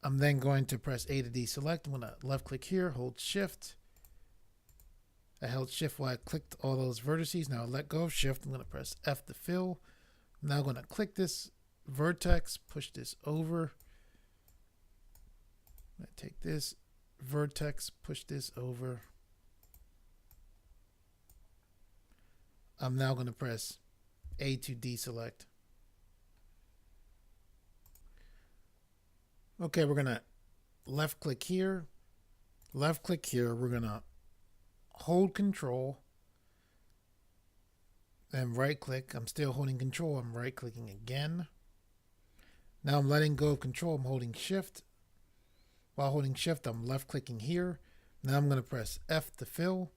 I'm then going to press A to deselect. I'm going to left click here, hold shift. I held shift while I clicked all those vertices. Now I let go of shift. I'm going to press F to fill. I'm now going to click this vertex, push this over. I'm going to take this vertex, push this over. I'm now going to press A to deselect. Okay, we're going to left click here, left click here. We're going to hold control and right click. I'm still holding control. I'm right clicking again. Now I'm letting go of control. I'm holding shift. While holding shift, I'm left clicking here. Now I'm going to press F to fill.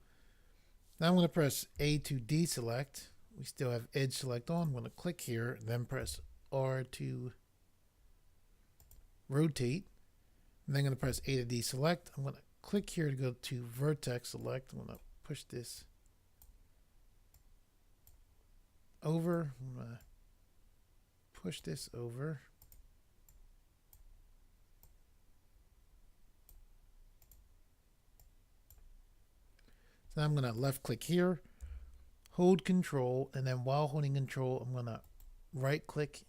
Now I'm going to press A to deselect. We still have edge select on. I'm going to click here, then press R to rotate. I'm then going to press A to deselect. I'm going to click here to go to vertex select. I'm going to push this over. I'm going to push this over. So I'm going to left click here, hold control, and then while holding control, I'm going to right click.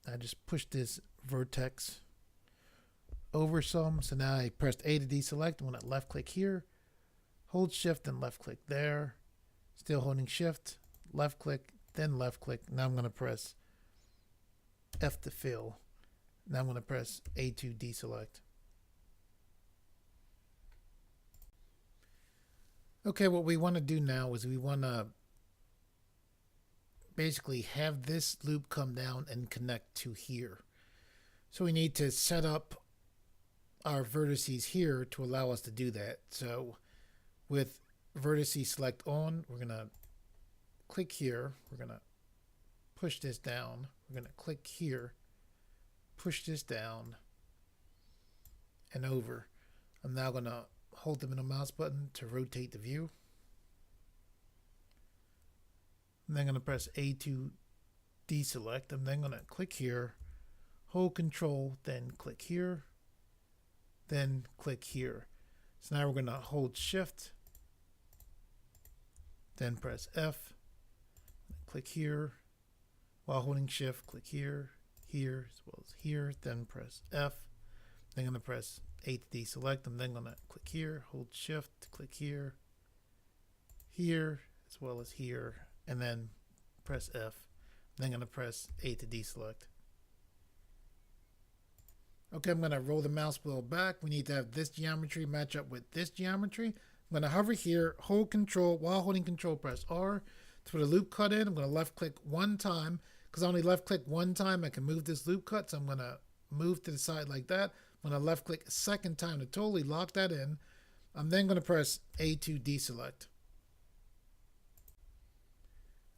I just pushed this vertex over some. So now I pressed A to deselect. I'm going to left click here, hold shift and left click there. Still holding shift, left click, then left click. Now I'm going to press F to fill. Now I'm going to press A to deselect. Okay, what we want to do now is we want to basically have this loop come down and connect to here. So we need to set up our vertices here to allow us to do that. So with vertices select on, we're going to click here. We're going to push this down. We're going to click here, push this down and over. I'm now going to hold them in the mouse button to rotate the view. I'm then going to press A to deselect. I'm then going to click here, hold control, then click here, then click here. So now we're going to hold shift, then press F, click here, while holding shift, click here, here, as well as here, then press F. Then I'm going to press A to deselect. I'm then going to click here, hold shift, click here, here, as well as here, and then press F. Then I'm going to press A to deselect. Okay, I'm going to roll the mouse wheel back. We need to have this geometry match up with this geometry. I'm going to hover here, hold control, while holding control, press R to put a loop cut in. I'm going to left click one time. Because I only left click one time, I can move this loop cut. So I'm going to move to the side like that. I'm going to left click a second time to totally lock that in. I'm then going to press A to deselect.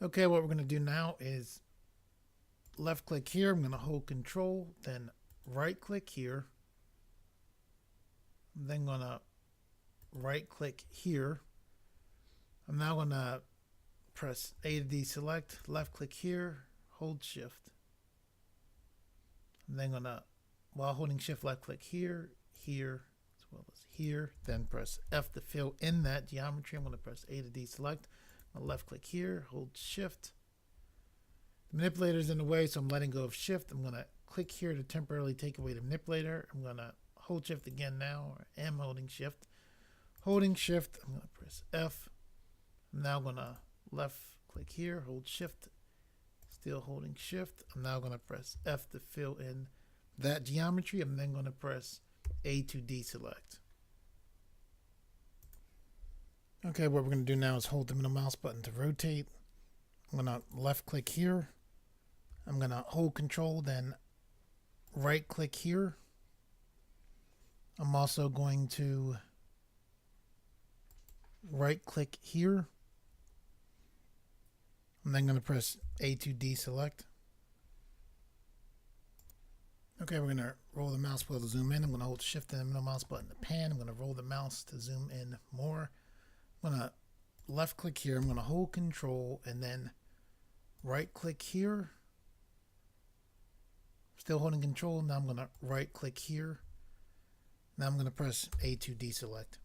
Okay, what we're going to do now is left click here. I'm going to hold control, then right click here. I'm then going to right click here. I'm now going to press A to deselect, left click here, hold shift. I'm then going to, while holding shift, left click here, here, as well as here. Then press F to fill in that geometry. I'm going to press A to deselect. I'm going to left click here, hold shift. The manipulator is in the way, so I'm letting go of shift. I'm going to click here to temporarily take away the manipulator. I'm going to hold shift again now, or am holding shift. Holding shift, I'm going to press F. I'm now going to left click here, hold shift. Still holding shift. I'm now going to press F to fill in that geometry. I'm then going to press A to deselect. Okay, what we're going to do now is hold the middle mouse button to rotate. I'm going to left click here. I'm going to hold control, then right click here. I'm also going to right click here. I'm then going to press A to deselect. Okay, we're going to roll the mouse wheel to zoom in. I'm going to hold shift and the middle mouse button to pan. I'm going to roll the mouse to zoom in more. I'm going to left click here. I'm going to hold control and then right click here. Still holding control. Now I'm going to right click here. Now I'm going to press A to deselect.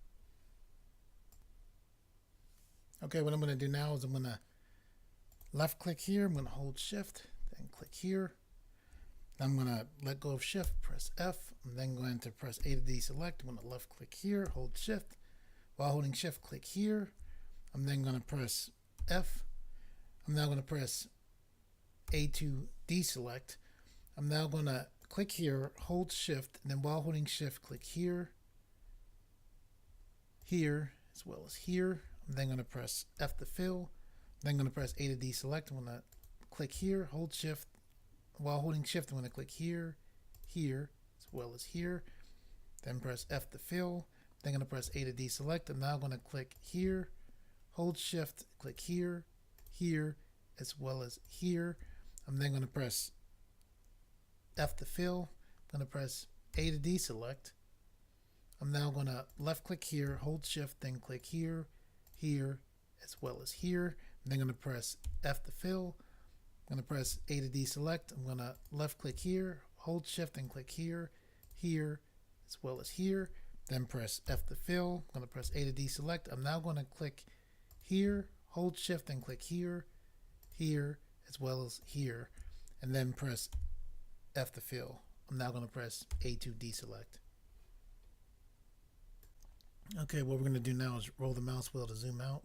Okay, what I'm going to do now is I'm going to left click here. I'm going to hold shift, then click here. I'm going to let go of shift, press F. I'm then going to press A to deselect. I'm going to left click here, hold shift. While holding shift, click here. I'm then going to press F. I'm now going to press A to deselect. I'm now going to click here, hold shift, and then while holding shift, click here, here, as well as here. I'm then going to press F to fill. I'm then going to press A to deselect. I'm going to click here, hold shift. While holding shift, I'm going to click here, here, as well as here. Then press F to fill. Then I'm going to press A to deselect. I'm now going to click here, hold shift, click here, here, as well as here. I'm then going to press F to fill. I'm going to press A to deselect. I'm now going to left click here, hold shift, then click here, here, as well as here. I'm then going to press F to fill. I'm going to press A to deselect. I'm going to left click here, hold shift, and click here, here, as well as here. Then press F to fill. I'm going to press A to deselect. I'm now going to click here, hold shift, and click here, here, as well as here. And then press F to fill. I'm now going to press A to deselect. Okay, what we're going to do now is roll the mouse wheel to zoom out.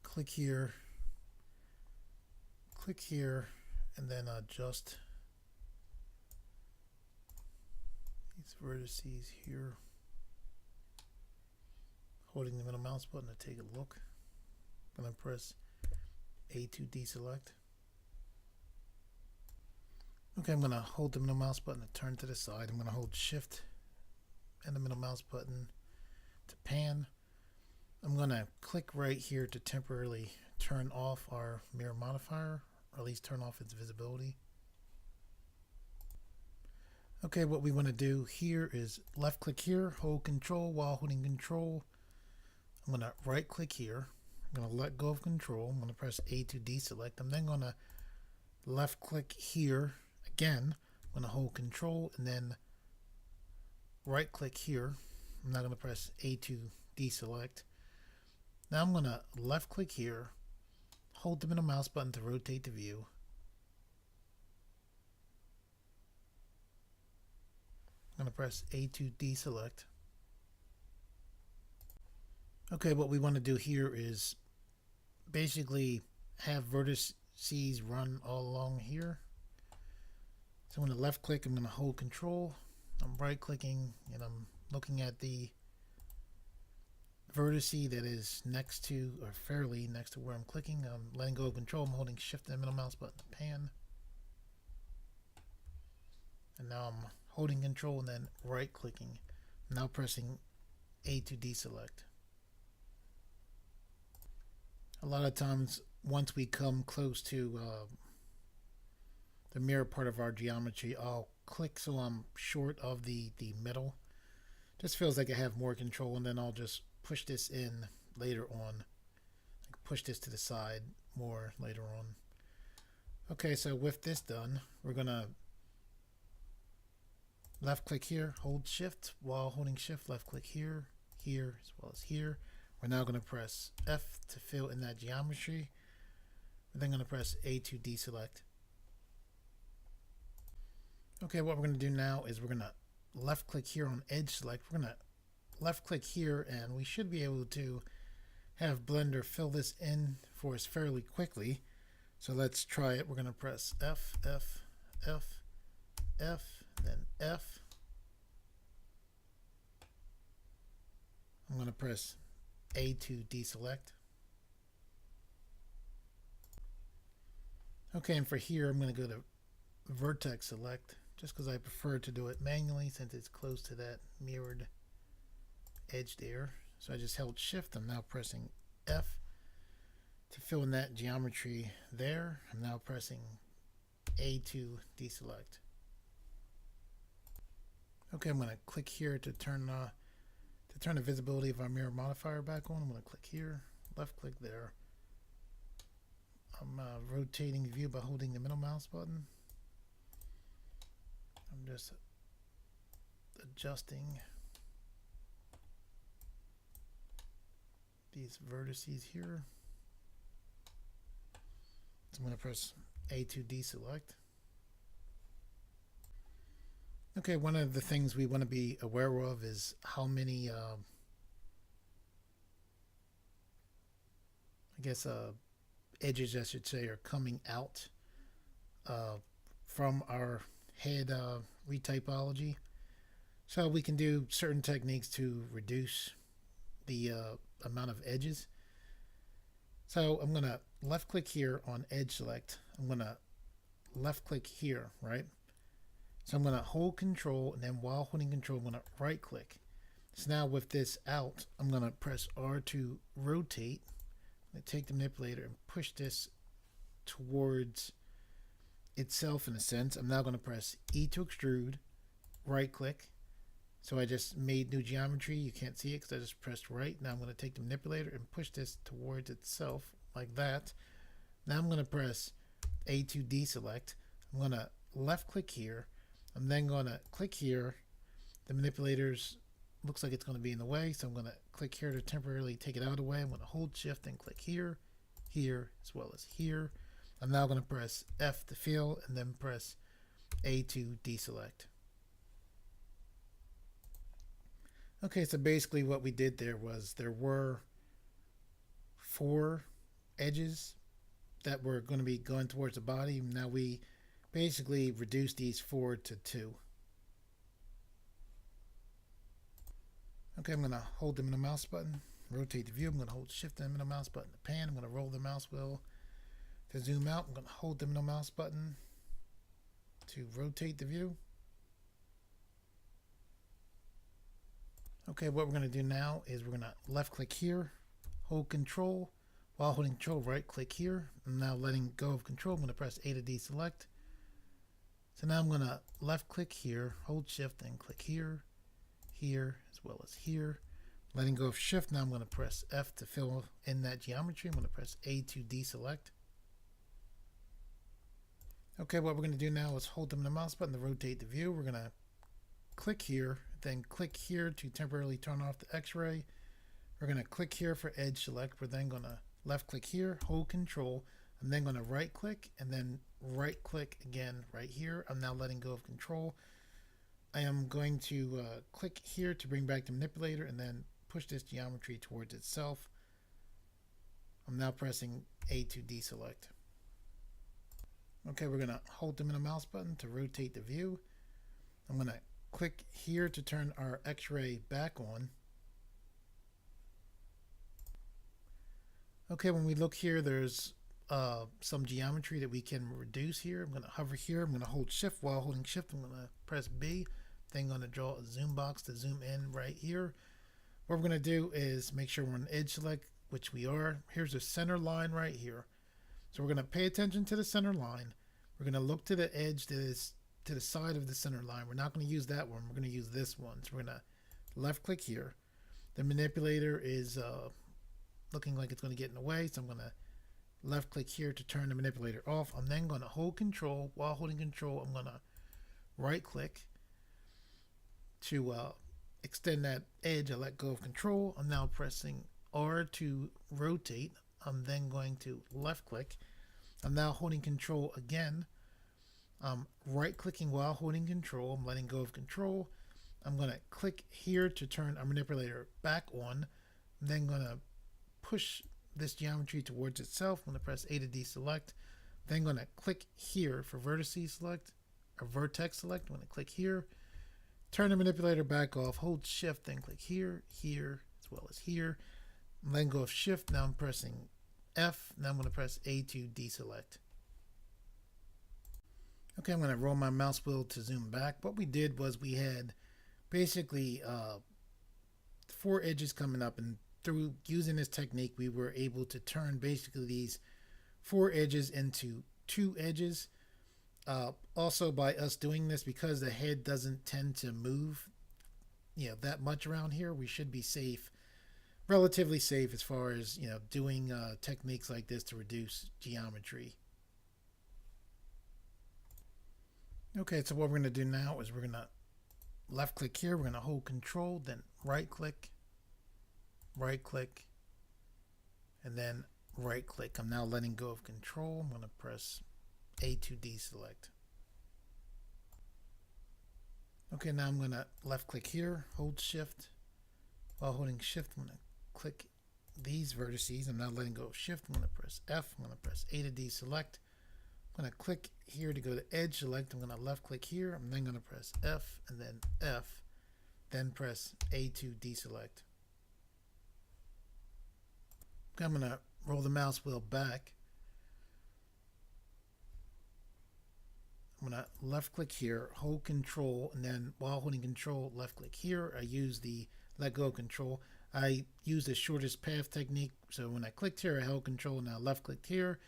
Click here, and then adjust these vertices here. Holding the middle mouse button to take a look. I'm going to press A to deselect. Okay, I'm going to hold the middle mouse button to turn to the side. I'm going to hold shift and the middle mouse button to pan. I'm going to click right here to temporarily turn off our mirror modifier, or at least turn off its visibility. Okay, what we want to do here is left click here, hold control. While holding control, I'm going to right click here. I'm going to let go of control. I'm going to press A to deselect. I'm then going to left click here again. I'm going to hold control and then right click here. I'm now going to press A to deselect. Now I'm going to left click here, hold the middle mouse button to rotate the view. I'm going to press A to deselect. Okay, what we want to do here is basically have vertices run all along here. So I'm going to left click, I'm going to hold control. I'm right clicking and I'm looking at the vertice that is next to, or fairly next to where I'm clicking. I'm letting go of control. I'm holding shift and the middle mouse button to pan. And now I'm holding control and then right clicking. I'm now pressing A to deselect. A lot of times, once we come close to the mirror part of our geometry, I'll click so I'm short of the middle. Just feels like I have more control, and then I'll just push this in later on. Like push this to the side more later on. Okay, so with this done, we're gonna left click here, hold shift while holding shift, left click here, here, as well as here. We're now going to press F to fill in that geometry. We're then going to press A to deselect. Okay, what we're going to do now is we're going to left click here on edge select. We're going to left click here and we should be able to have Blender fill this in for us fairly quickly. So let's try it. We're going to press F, F, F, F, then F. I'm going to press A to deselect. Okay, and for here, I'm going to go to vertex select just because I prefer to do it manually since it's close to that mirrored edge there. So I just held shift. I'm now pressing F to fill in that geometry there. I'm now pressing A to deselect. Okay, I'm going to click here to turn the visibility of our mirror modifier back on. I'm going to click here, left click there. I'm rotating the view by holding the middle mouse button. I'm just adjusting these vertices here. So I'm going to press A to deselect. Okay, one of the things we want to be aware of is how many, edges, I should say, are coming out from our head retopology. So we can do certain techniques to reduce the amount of edges. So I'm going to left click here on edge select. I'm going to left click here, right? So I'm going to hold control, and then while holding control, I'm going to right click. So now with this out, I'm going to press R to rotate. I'm going to take the manipulator and push this towards itself in a sense. I'm now going to press E to extrude, right click. So I just made new geometry. You can't see it because I just pressed right. Now I'm going to take the manipulator and push this towards itself like that. Now I'm going to press A to deselect. I'm going to left click here. I'm then going to click here. The manipulators looks like it's going to be in the way, so I'm going to click here to temporarily take it out of the way. I'm going to hold shift and click here, here, as well as here. I'm now going to press F to fill and then press A to deselect. Okay, so basically what we did there was there were 4 edges that were going to be going towards the body. Now we basically reduced these 4 to 2. Okay, I'm going to hold the middle mouse button, rotate the view. I'm going to hold shift and the middle mouse button to pan. I'm going to roll the mouse wheel to zoom out. I'm going to hold the middle mouse button to rotate the view. Okay, what we're going to do now is we're going to left click here, hold control. While holding control, right click here. I'm now letting go of control. I'm going to press A to deselect. So now I'm going to left click here, hold shift and click here, here, as well as here. Letting go of shift. Now I'm going to press F to fill in that geometry. I'm going to press A to deselect. Okay, what we're going to do now is hold the mouse button to rotate the view. We're going to click here, then click here to temporarily turn off the X-ray. We're going to click here for edge select. We're then going to left click here, hold control. I'm then going to right click and then right click again right here. I'm now letting go of control. I am going to click here to bring back the manipulator and then push this geometry towards itself. I'm now pressing A to deselect. Okay, we're going to hold the middle mouse button to rotate the view. I'm going to click here to turn our X-ray back on. Okay, when we look here, there's some geometry that we can reduce here. I'm going to hover here. I'm going to hold shift. While holding shift, I'm going to press B. Then I'm going to draw a zoom box to zoom in right here. What we're going to do is make sure we're on edge select, which we are. Here's the center line right here. So we're going to pay attention to the center line. We're going to look to the edge that is to the side of the center line. We're not going to use that one. We're going to use this one. So we're going to left click here. The manipulator is looking like it's going to get in the way. So I'm going to left click here to turn the manipulator off. I'm then going to hold control. While holding control, I'm going to right click. To extend that edge, I let go of control. I'm now pressing R to rotate. I'm then going to left click. I'm now holding control again. I'm right clicking while holding control. I'm letting go of control. I'm going to click here to turn our manipulator back on. I'm then going to push this geometry towards itself. I'm going to press A to deselect. Then going to click here for vertices select or vertex select. I'm going to click here. Turn the manipulator back off. Hold shift, then click here, here, as well as here. Then go of shift. Now I'm pressing F. Now I'm going to press A to deselect. Okay, I'm going to roll my mouse wheel to zoom back. What we did was we had basically 4 edges coming up, and through using this technique we were able to turn basically these 4 edges into 2 edges. Also by us doing this, because the head doesn't tend to move that much around here, we should be safe, relatively safe, as far as doing techniques like this to reduce geometry. Okay, so what we're going to do now is we're going to left click here. We're going to hold control, then right click, and then right click. I'm now letting go of control. I'm going to press A to deselect. Okay, now I'm going to left click here, hold shift. While holding shift, I'm going to click these vertices. I'm now letting go of shift. I'm going to press F. I'm going to press A to deselect. I'm going to click here to go to edge select. I'm going to left click here. I'm then going to press F and then F, then press A to deselect. Okay, I'm going to roll the mouse wheel back. I'm going to left click here, hold control, and then while holding control, left click here. I use the let go of control. I use the shortest path technique. So when I clicked here, I held control, now left clicked here.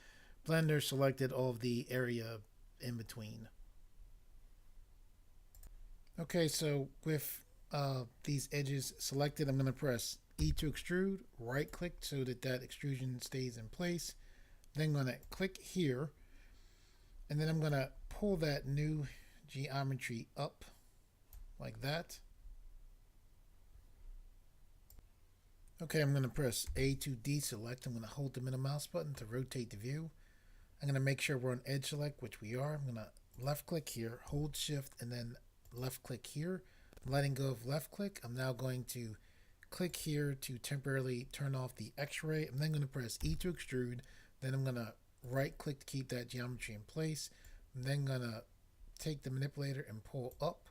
Blender selected all of the area in between. Okay, so with these edges selected, I'm going to press E to extrude, right click so that that extrusion stays in place. Then I'm going to click here, and then I'm going to pull that new geometry up like that. Okay, I'm going to press A to deselect. I'm going to hold the middle mouse button to rotate the view. I'm going to make sure we're on edge select, which we are. I'm going to left click here, hold shift, and then left click here. I'm letting go of left click. I'm now going to click here to temporarily turn off the X-ray. I'm then going to press E to extrude. Then I'm going to right click to keep that geometry in place. I'm then going to take the manipulator and pull up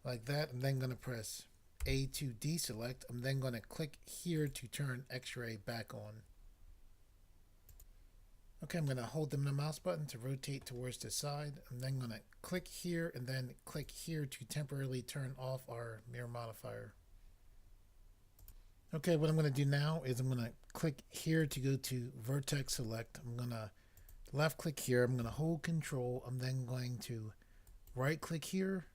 like that. I'm then going to press A to deselect. I'm then going to click here to turn X-ray back on. Okay, I'm going to hold the mouse button to rotate towards the side. I'm then going to click here and then click here to temporarily turn off our mirror modifier. Okay, what I'm going to do now is I'm going to click here to go to vertex select. I'm going to left click here. I'm going to hold control. I'm then going to right click here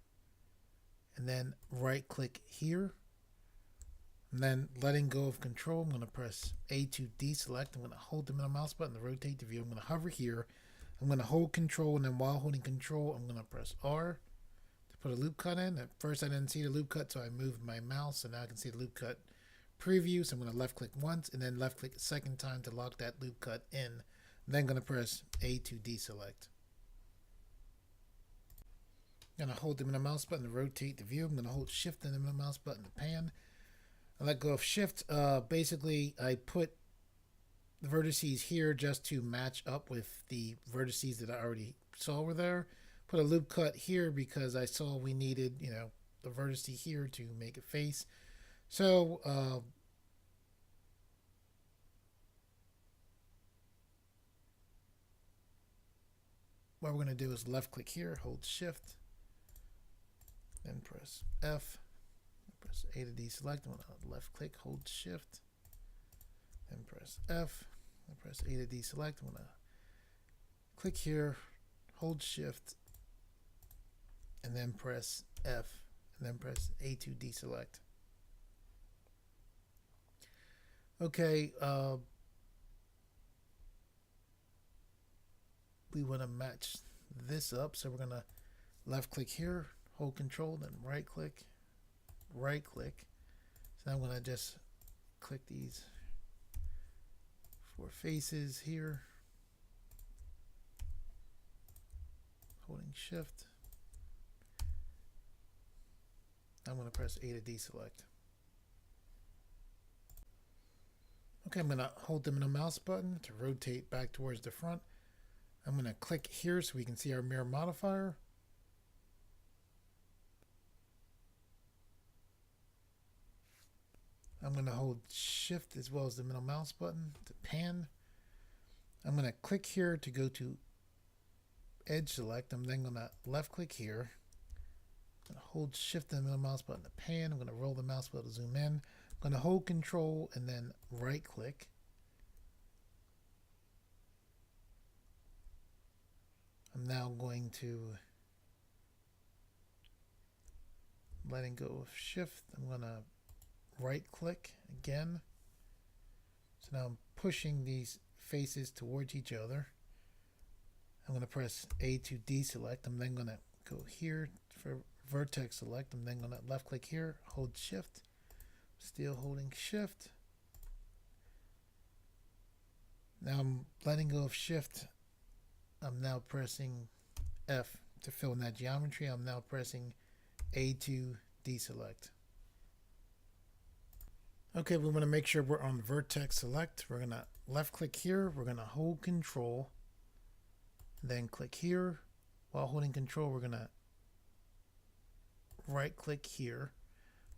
and then right click here. And then letting go of control, I'm going to press A to deselect. I'm going to hold the middle mouse button to rotate the view. I'm going to hover here. I'm going to hold control, and then while holding control, I'm going to press R to put a loop cut in. At first I didn't see the loop cut, so I moved my mouse, and now I can see the loop cut preview. So I'm going to left click once and then left click a second time to lock that loop cut in. I'm then going to press A to deselect. I'm going to hold the middle mouse button to rotate the view. I'm going to hold shift and the middle mouse button to pan. I let go of shift. Basically, I put the vertices here just to match up with the vertices that I already saw were there. Put a loop cut here because I saw we needed, the vertice here to make a face. So, what we're going to do is left click here, hold shift, then press F. Press A to deselect. I'm going to left click, hold shift, then press F, then press A to deselect. I'm going to click here, hold shift, and then press F, and then press A to deselect. Okay, we want to match this up, so we're going to left click here, hold control, then right click, right click. So now I'm going to just click these 4 faces here, holding shift. I'm going to press A to deselect. Okay, I'm going to hold the middle mouse button to rotate back towards the front. I'm going to click here so we can see our mirror modifier. I'm going to hold shift as well as the middle mouse button to pan. I'm going to click here to go to edge select. I'm then going to left click here. I'm going to hold shift and the middle mouse button to pan. I'm going to roll the mouse wheel to zoom in. I'm going to hold control and then right click. I'm now going to letting go of shift. I'm going to right click again. So now I'm pushing these faces towards each other. I'm going to press A to deselect. I'm then going to go here for vertex select. I'm then going to left click here, hold shift, still holding shift. Now I'm letting go of shift. I'm now pressing F to fill in that geometry. I'm now pressing A to deselect. Okay, we want to make sure we're on vertex select. We're going to left click here. We're going to hold control. Then click here. While holding control, we're going to right click here,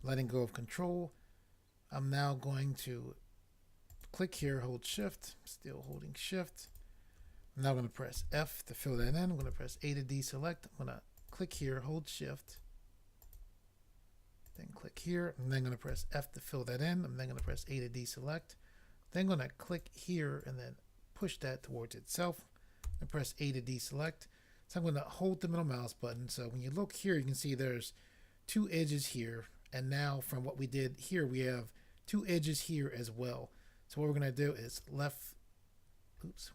letting go of control. I'm now going to click here, hold shift, still holding shift. I'm now going to press F to fill that in. I'm going to press A to deselect. I'm going to click here, hold shift, then click here. I'm then going to press F to fill that in. I'm then going to press A to deselect. Then going to click here and then push that towards itself and press A to deselect. So I'm going to hold the middle mouse button. So when you look here, you can see there's 2 edges here. And now from what we did here, we have 2 edges here as well. So what we're going to do is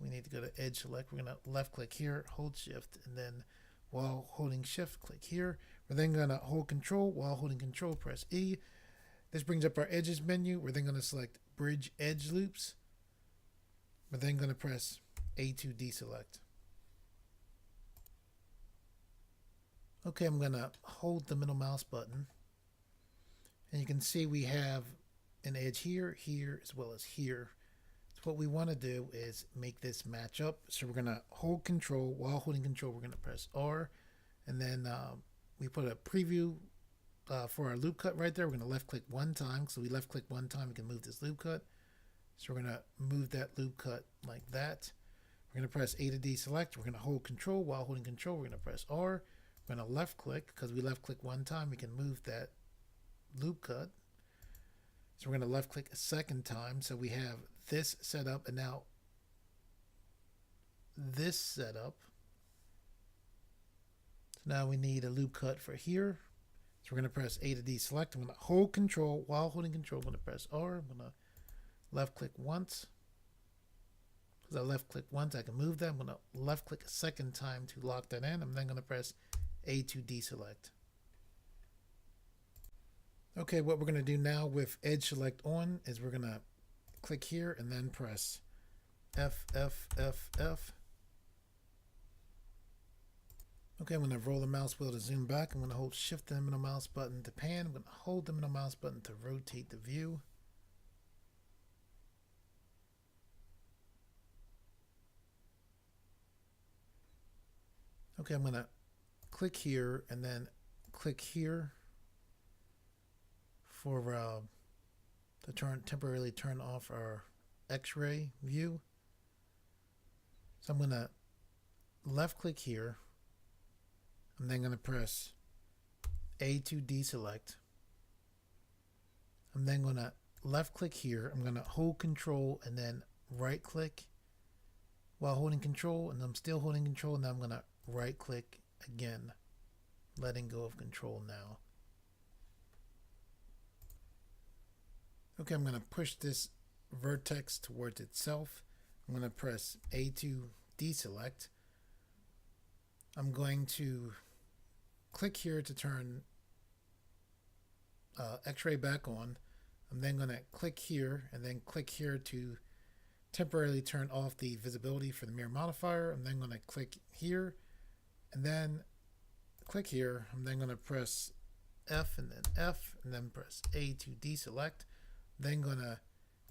we need to go to edge select. We're going to left click here, hold shift, and then while holding shift, click here. We're then going to hold control. While holding control, press E. This brings up our edges menu. We're then going to select bridge edge loops. We're then going to press A to deselect. Okay, I'm going to hold the middle mouse button. And you can see we have an edge here, here, as well as here. So what we want to do is make this match up. So we're going to hold control. While holding control, we're going to press R. And then we put a preview for our loop cut right there. We're going to left click 1 time. So we left click 1 time, we can move this loop cut. So we're going to move that loop cut like that. We're going to press A to deselect. We're going to hold control. While holding control, we're going to press R. We're going to left click. Because we left click 1 time, we can move that loop cut. So we're going to left click a 2nd time. So we have this set up and now this set up. So now we need a loop cut for here. So we're going to press A to deselect. I'm going to hold control. While holding control, I'm going to press R. I'm going to left click once. Because I left click once, I can move that. I'm going to left click a 2nd time to lock that in. I'm then going to press A to deselect. Okay, what we're going to do now with edge select on is we're going to click here and then press F, F, F, F. Okay, I'm going to roll the mouse wheel to zoom back. I'm going to hold shift and the middle mouse button to pan. I'm going to hold the middle mouse button to rotate the view. Okay, I'm going to click here and then click here for to temporarily turn off our X-ray view. So I'm going to left click here. I'm then going to press A to deselect. I'm then going to left click here. I'm going to hold control and then right click while holding control, and I'm still holding control. Now I'm going to right click again, letting go of control now. Okay, I'm going to push this vertex towards itself. I'm going to press A to deselect. I'm going to click here to turn X-ray back on. I'm then going to click here and then click here to temporarily turn off the visibility for the mirror modifier. I'm then going to click here and then click here. I'm then going to press F and then F and then press A to deselect. Then going to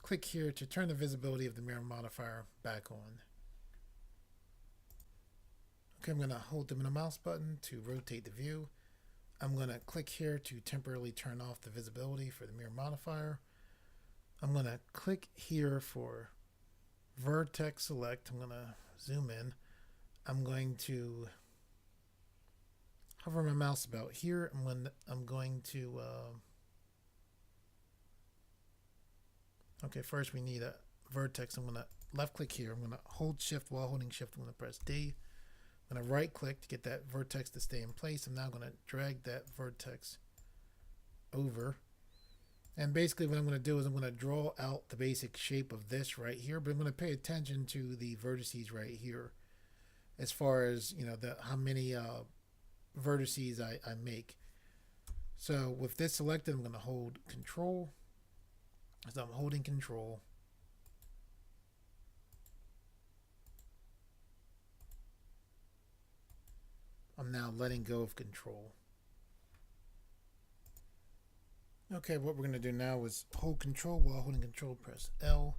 click here to turn the visibility of the mirror modifier back on. Okay, I'm going to hold down the mouse button to rotate the view. I'm going to click here to temporarily turn off the visibility for the mirror modifier. I'm going to click here for vertex select. I'm going to zoom in. I'm going to hover my mouse about here. I'm going to okay, first we need a vertex. I'm going to left click here. I'm going to hold shift. While holding shift, I'm going to press D. I'm going to right click to get that vertex to stay in place. I'm now going to drag that vertex over. And basically what I'm going to do is I'm going to draw out the basic shape of this right here, but I'm going to pay attention to the vertices right here as far as, you know, how many vertices I make. So with this selected, I'm going to hold control. So I'm holding control. I'm now letting go of control. Okay, what we're going to do now is hold control. While holding control, press L.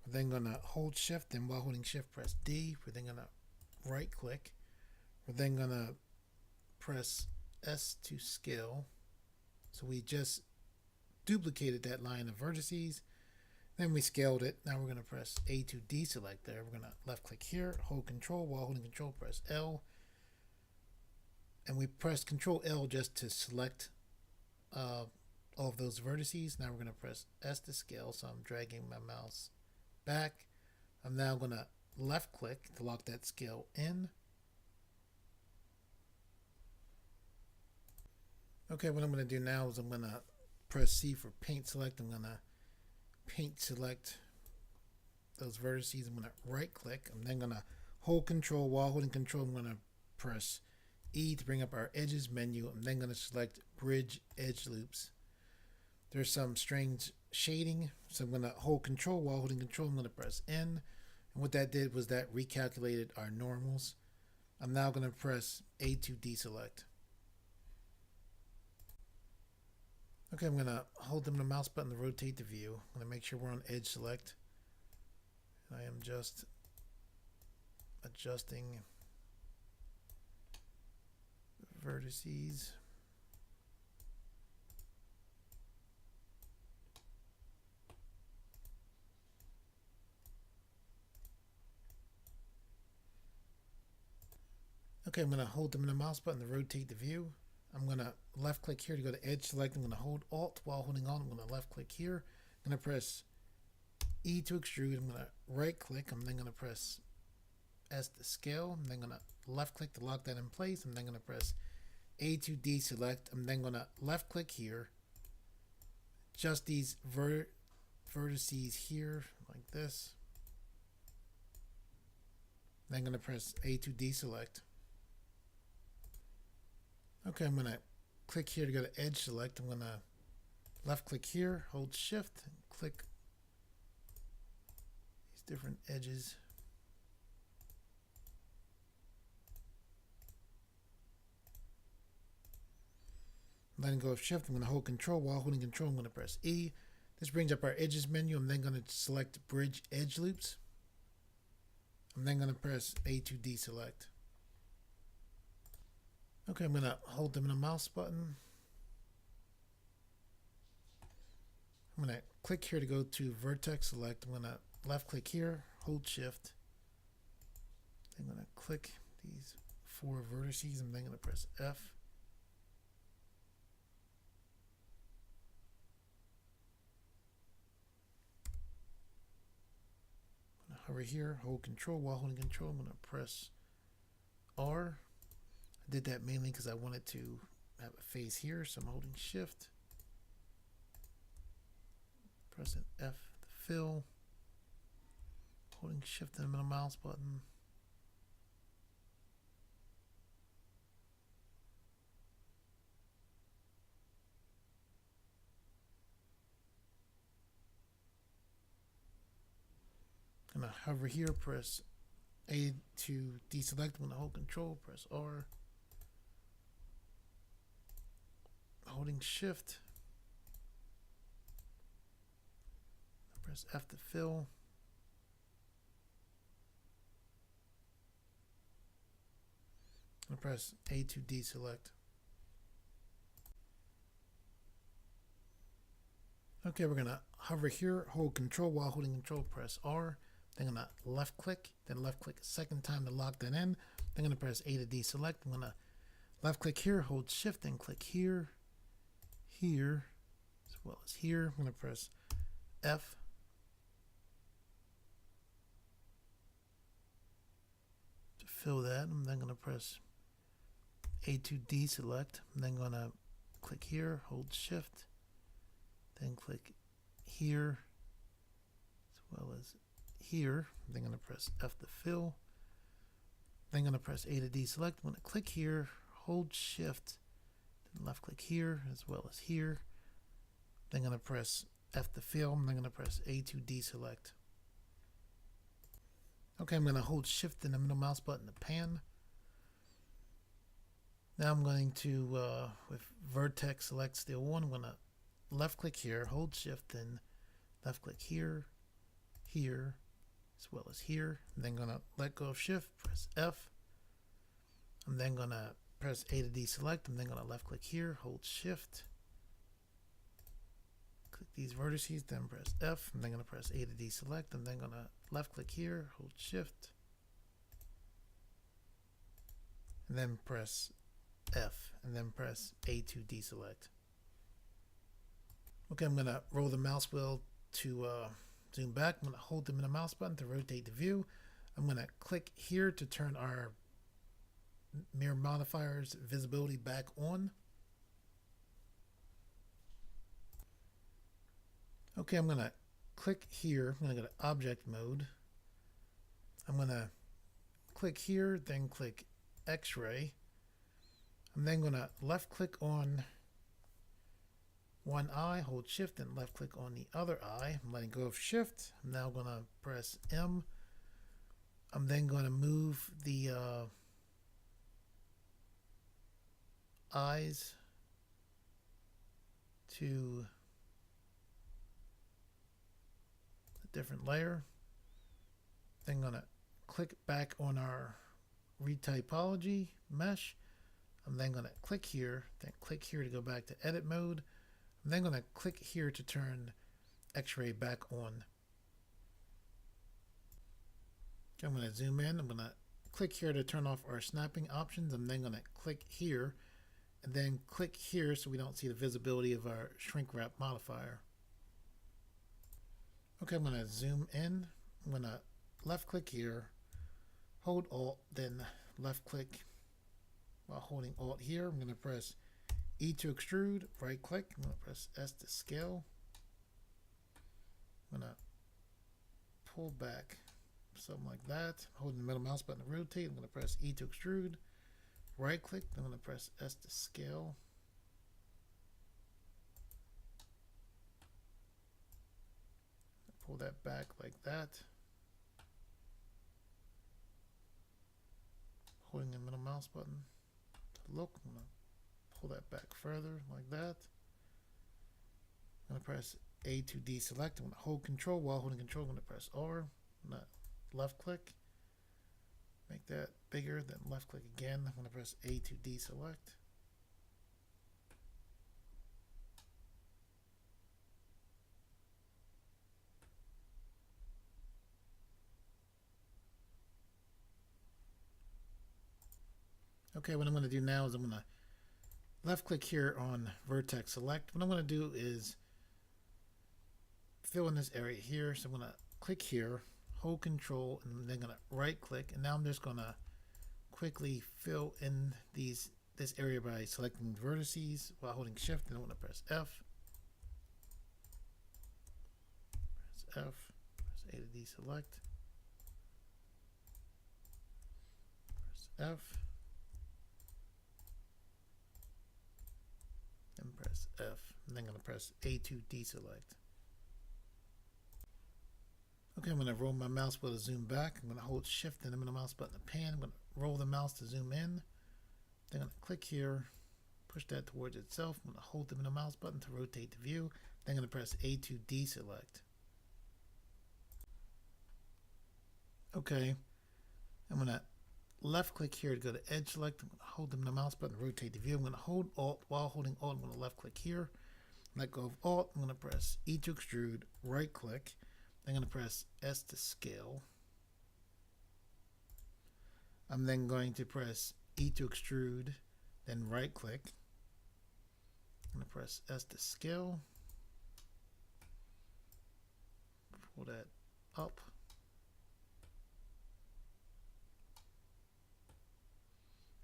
We're then going to hold shift, and while holding shift, press D. We're then going to right click. We're then going to press S to scale. So we just duplicated that line of vertices. Then we scaled it. Now we're going to press A to deselect there. We're going to left click here, hold control. While holding control, press L. And we press Control L just to select all of those vertices. Now we're going to press S to scale. So I'm dragging my mouse back. I'm now going to left click to lock that scale in. Okay, what I'm going to do now is I'm going to press C for paint select. I'm going to paint select those vertices. I'm going to right click. I'm then going to hold control. While holding control, I'm going to press E to bring up our edges menu. I'm then going to select bridge edge loops. There's some strange shading, so I'm going to hold control. While holding control, I'm going to press N. And what that did was that recalculated our normals. I'm now going to press A to deselect. Okay, I'm going to hold down the mouse button to rotate the view. I'm going to make sure we're on edge select. I am just adjusting vertices. Okay, I'm going to hold the mouse button to rotate the view. I'm going to left click here to go to edge select. I'm going to hold Alt while holding on. I'm going to left click here. I'm going to press E to extrude. I'm going to right click. I'm then going to press S to scale. I'm then going to left click to lock that in place. I'm then going to press A to deselect. I'm then going to left click here. Just these vertices here like this. Then I'm going to press A to deselect. Okay, I'm going to click here to go to edge select. I'm going to left click here, hold shift, and click these different edges. Letting go of shift, I'm going to hold control. While holding control, I'm going to press E. This brings up our edges menu. I'm then going to select bridge edge loops. I'm then going to press A to deselect. Okay, I'm going to hold them in a mouse button. I'm going to click here to go to vertex select. I'm going to left click here, hold shift. I'm going to click these 4 vertices. I'm then going to press F. I'm going to hover here, hold control. While holding control, I'm going to press R. I did that mainly because I wanted to have a face here, so I'm holding shift, pressing F to fill, holding shift and the mouse button. I'm gonna hover here, press A to deselect. I'm gonna hold Control, press R, holding Shift, press F to fill. I'm gonna press A to deselect. Okay, we're gonna hover here, hold Control while holding Control, press R. Then I'm gonna left click, then left click a second time to lock that in. Then I'm gonna press A to deselect. I'm gonna left click here, hold Shift, then click here, here, as well as here. I'm gonna press F. To fill that, I'm then gonna press A to deselect. I'm then gonna click here, hold Shift, then click here, as well as here. I'm then going to press F to fill. Then going to press A to deselect. I'm going to click here, hold Shift, then left click here, as well as here. Then going to press F to fill. I'm then going to press A to deselect. Okay, I'm going to hold Shift and the middle mouse button to pan. Now I'm going to, with vertex select still one, I'm going to left click here, hold Shift, then left click here, here, as well as here. I'm then going to let go of Shift, press F. I'm then going to press A to deselect. I'm then going to left click here, hold Shift, click these vertices, then press F. I'm then going to press A to deselect. I'm then going to left click here, hold Shift, and then press F, and then press A to deselect. Okay, I'm going to roll the mouse wheel to zoom back. I'm going to hold the middle mouse button to rotate the view. I'm going to click here to turn our mirror modifiers visibility back on. Okay, I'm going to click here. I'm going to go to object mode. I'm going to click here, then click X-ray. I'm then going to left click on one eye, hold Shift, and left click on the other eye. I'm letting go of Shift. I'm now going to press M. I'm then going to move the eyes to a different layer. Then going to click back on our retopology mesh. I'm then going to click here, then click here to go back to edit mode. I'm then going to click here to turn X-ray back on. Okay, I'm going to zoom in. I'm going to click here to turn off our snapping options. I'm then going to click here and then click here so we don't see the visibility of our shrink wrap modifier. Okay, I'm going to zoom in. I'm going to left click here, hold Alt, then left click while holding Alt here. I'm going to press E to extrude, right click. I'm going to press S to scale. I'm going to pull back something like that. Holding the middle mouse button to rotate. I'm going to press E to extrude, right click. I'm going to press S to scale. Pull that back like that. Holding the middle mouse button to look. I'm going to pull that back further like that. I'm going to press A to deselect. I'm going to hold Control. While holding Control, I'm going to press R. I'm going to left click. Make that bigger. Then left click again. I'm going to press A to deselect. Okay, what I'm going to do now is I'm going to left click here on vertex select. What I'm going to do is fill in this area here. So I'm going to click here, hold Control, and I'm then going to right click. And now I'm just going to quickly fill in this area by selecting vertices while holding Shift. And I'm going to press F. Press F. Press A to deselect. Press F. And press F. And then I'm going to press A to deselect. Okay, Okay, I'm going to roll my mouse wheel to zoom back. I'm going to hold shift and the middle mouse button to pan. I'm going to roll the mouse to zoom in. Then I'm going to click here, push that towards itself. I'm going to hold the middle mouse button to rotate the view. Then I'm going to press A to deselect. Okay, I'm going to left click here to go to edge select. I'm going to hold the middle mouse button to rotate the view. I'm going to hold Alt. While holding Alt, I'm going to left click here. Let go of Alt. I'm going to press E to extrude, right click. I'm going to press S to scale. I'm then going to press E to extrude, then right click. I'm going to press S to scale. Pull that up.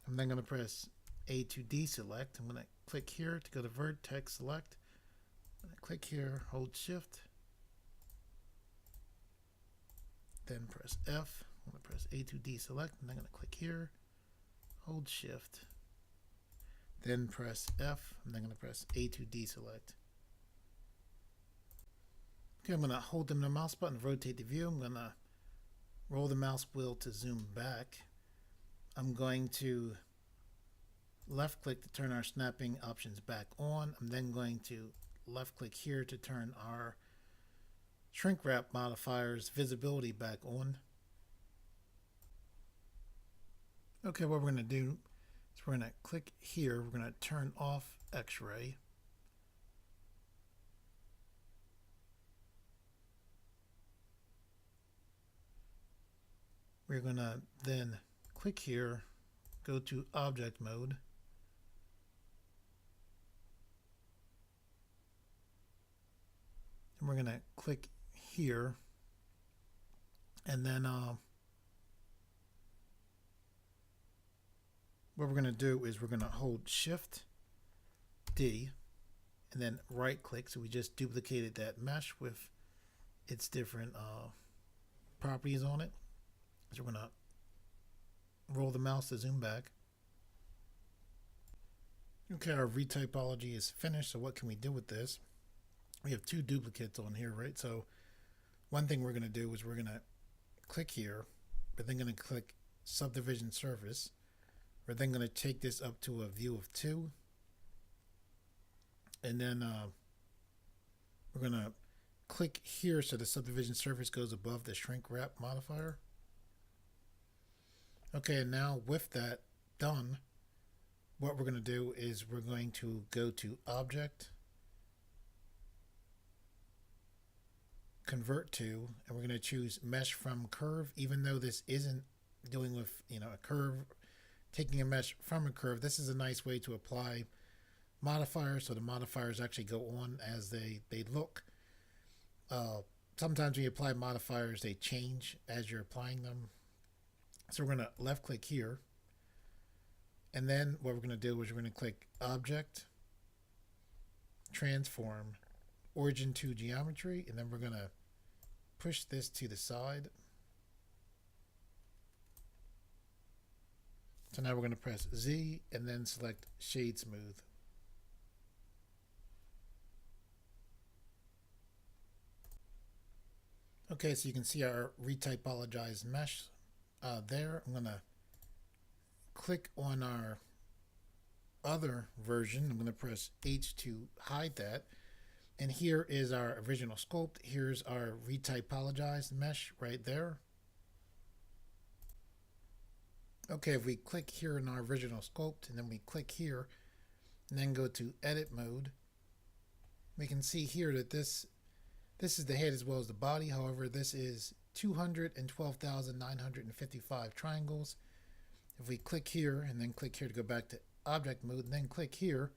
I'm then going to press A to deselect. I'm going to click here to go to vertex select. I'm going to click here, hold shift. Then press F. I'm going to press A to deselect, and I'm going to click here, hold shift, then press F, and then I'm going to press A to deselect. Okay, I'm going to hold the mouse button to rotate the view. I'm going to roll the mouse wheel to zoom back. I'm going to left click to turn our snapping options back on. I'm then going to left click here to turn our shrink wrap modifiers visibility back on. Okay, what we're going to do is we're going to click here. We're going to turn off X-ray. We're going to then click here, go to object mode. And we're going to click here, and then what we're going to do is we're going to hold shift D and then right click, so we just duplicated that mesh with its different properties on it. So we're going to roll the mouse to zoom back. Okay, our retopology is finished, so what can we do with this? We have two duplicates on here, right? So one thing we're going to do is we're going to click here. We're then going to click subdivision surface. We're then going to take this up to a view of 2. And then we're going to click here so the subdivision surface goes above the shrink wrap modifier. Okay, and now with that done, what we're going to do is we're going to go to Object, Convert to, and we're going to choose Mesh from Curve. Even though this isn't dealing with, a curve, taking a mesh from a curve, this is a nice way to apply modifiers, so the modifiers actually go on as they look. Sometimes when you apply modifiers, they change as you're applying them. So we're going to left click here, and then what we're going to do is we're going to click Object, Transform, Origin to Geometry, and then we're going to push this to the side. So now we're going to press Z and then select Shade Smooth. Okay, so you can see our retopologized mesh there. I'm going to click on our other version. I'm going to press H to hide that. And here is our original sculpt. Here's our retopologized mesh right there. Okay, if we click here in our original sculpt and then we click here and then go to edit mode, we can see here that this is the head as well as the body. However, this is 212,955 triangles. If we click here and then click here to go back to object mode, and then click here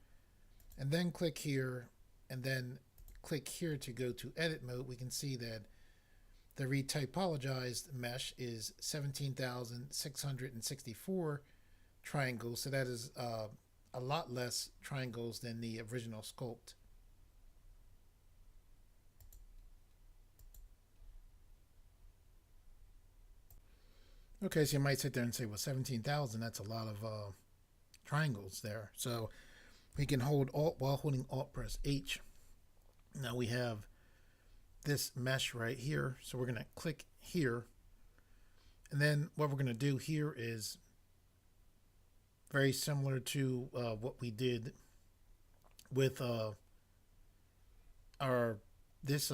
and then click here and then click here to go to edit mode, we can see that the retopologized mesh is 17,664 triangles. So that is a lot less triangles than the original sculpt. Okay, so you might sit there and say, well, 17,000, that's a lot of triangles there. So we can hold Alt while holding Alt, press H. Now we have this mesh right here. So we're going to click here. And then what we're going to do here is very similar to what we did with our this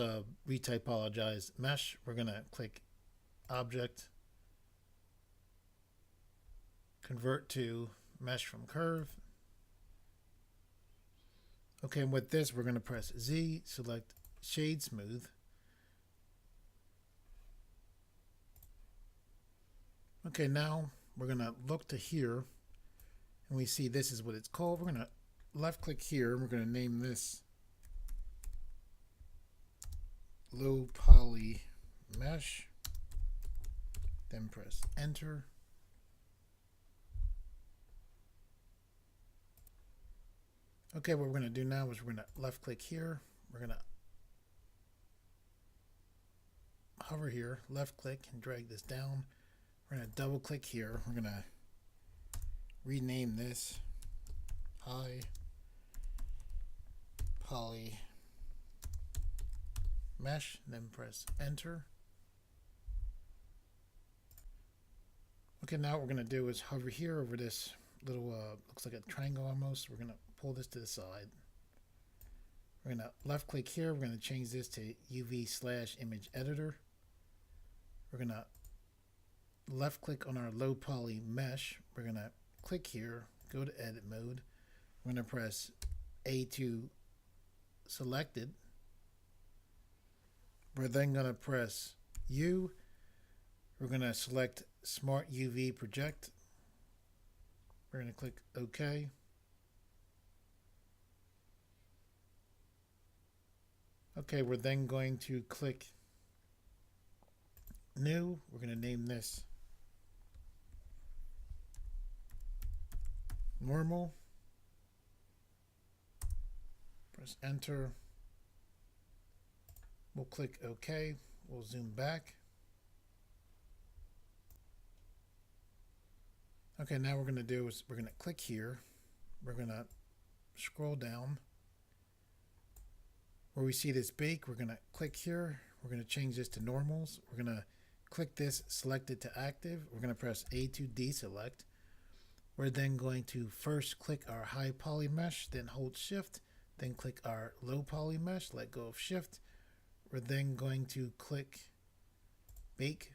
retopologize mesh. We're going to click object, convert to mesh from curve. Okay, and with this, we're going to press Z, select shade smooth. Okay, now we're going to look to here, and we see this is what it's called. We're going to left click here, and we're going to name this low poly mesh, then press enter. Okay, what we're going to do now is we're going to left click here. We're going to hover here, left click, and drag this down. We're going to double click here. We're going to rename this high poly mesh, then press enter. Okay, now what we're going to do is hover here over this little, looks like a triangle almost. We're going to pull this to the side. We're going to left click here. We're going to change this to UV/image editor. We're going to left click on our low poly mesh. We're going to click here, go to edit mode. We're going to press A to selected. We're then going to press U. We're going to select Smart UV Project. We're going to click OK. Okay, we're then going to click New. We're going to name this Normal. Press enter. We'll click OK. We'll zoom back. Okay, now what we're going to do is we're going to click here. We're going to scroll down. Where we see this bake, we're going to click here. We're going to change this to normals. We're going to click this, select it to active. We're going to press A to deselect. We're then going to first click our high poly mesh, then hold shift, then click our low poly mesh, let go of shift. We're then going to click bake.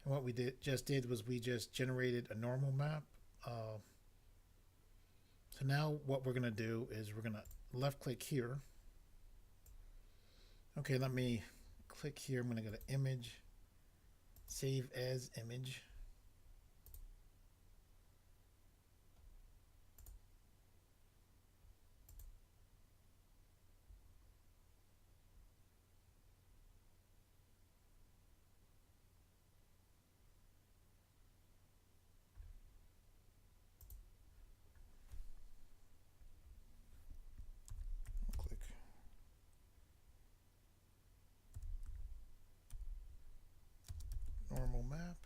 And what we just did was we just generated a normal map. So now what we're going to do is we're going to left click here. Okay, let me click here. I'm going to go to image, save as image. Normal map.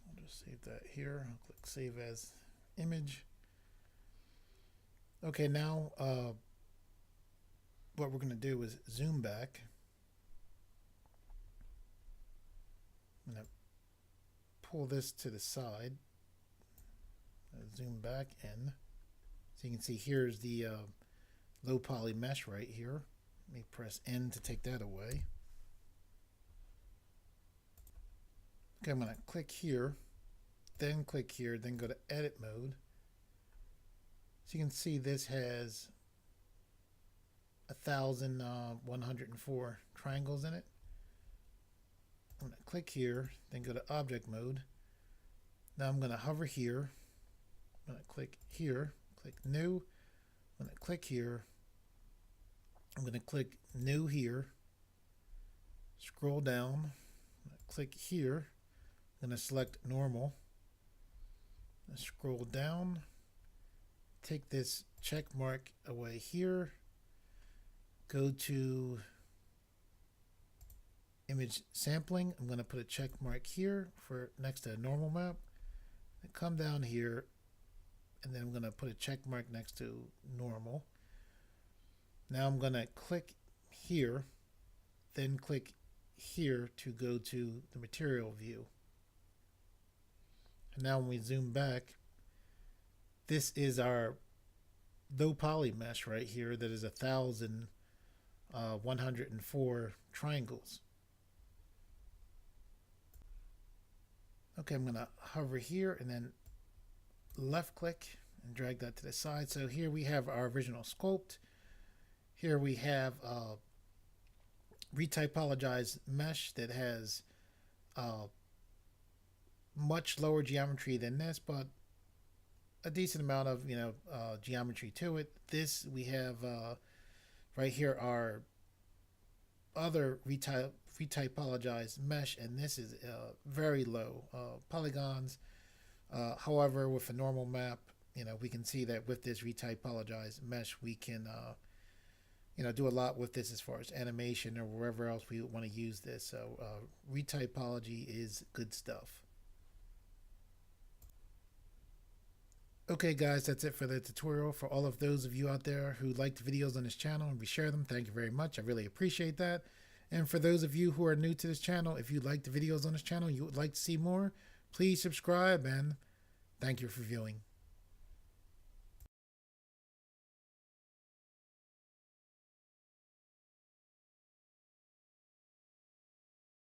I'll just save that here. I'll click save as image. Okay, now what we're going to do is zoom back. I'm going to pull this to the side. Zoom back in. So you can see here's the low poly mesh right here. Let me press N to take that away. Okay, I'm going to click here, then click here, then go to edit mode. So you can see this has 1,104 triangles in it. I'm going to click here, then go to object mode. Now I'm going to hover here. I'm going to click here, click new. I'm going to click here. I'm going to click new here. Scroll down. I'm going to click here. I'm going to select normal. Scroll down. Take this check mark away here. Go to image sampling. I'm going to put a check mark here for next to a normal map. And come down here, and then I'm going to put a check mark next to normal. Now I'm going to click here, then click here to go to the material view. And now when we zoom back, this is our low poly mesh right here that is 1,104 triangles. Okay, I'm going to hover here and then left click and drag that to the side. So here we have our original sculpt. Here we have retopologize mesh that has much lower geometry than this, but a decent amount of geometry to it. This we have right here our other retopologize mesh, and this is very low polygons. However, with a normal map, we can see that with this retopologize mesh, we can do a lot with this as far as animation or wherever else we want to use this. So retopology is good stuff. Okay guys, that's it for the tutorial. For all of those of you out there who like the videos on this channel and we share them, thank you very much. I really appreciate that. And for those of you who are new to this channel, if you like the videos on this channel, you would like to see more, please subscribe, and thank you for viewing.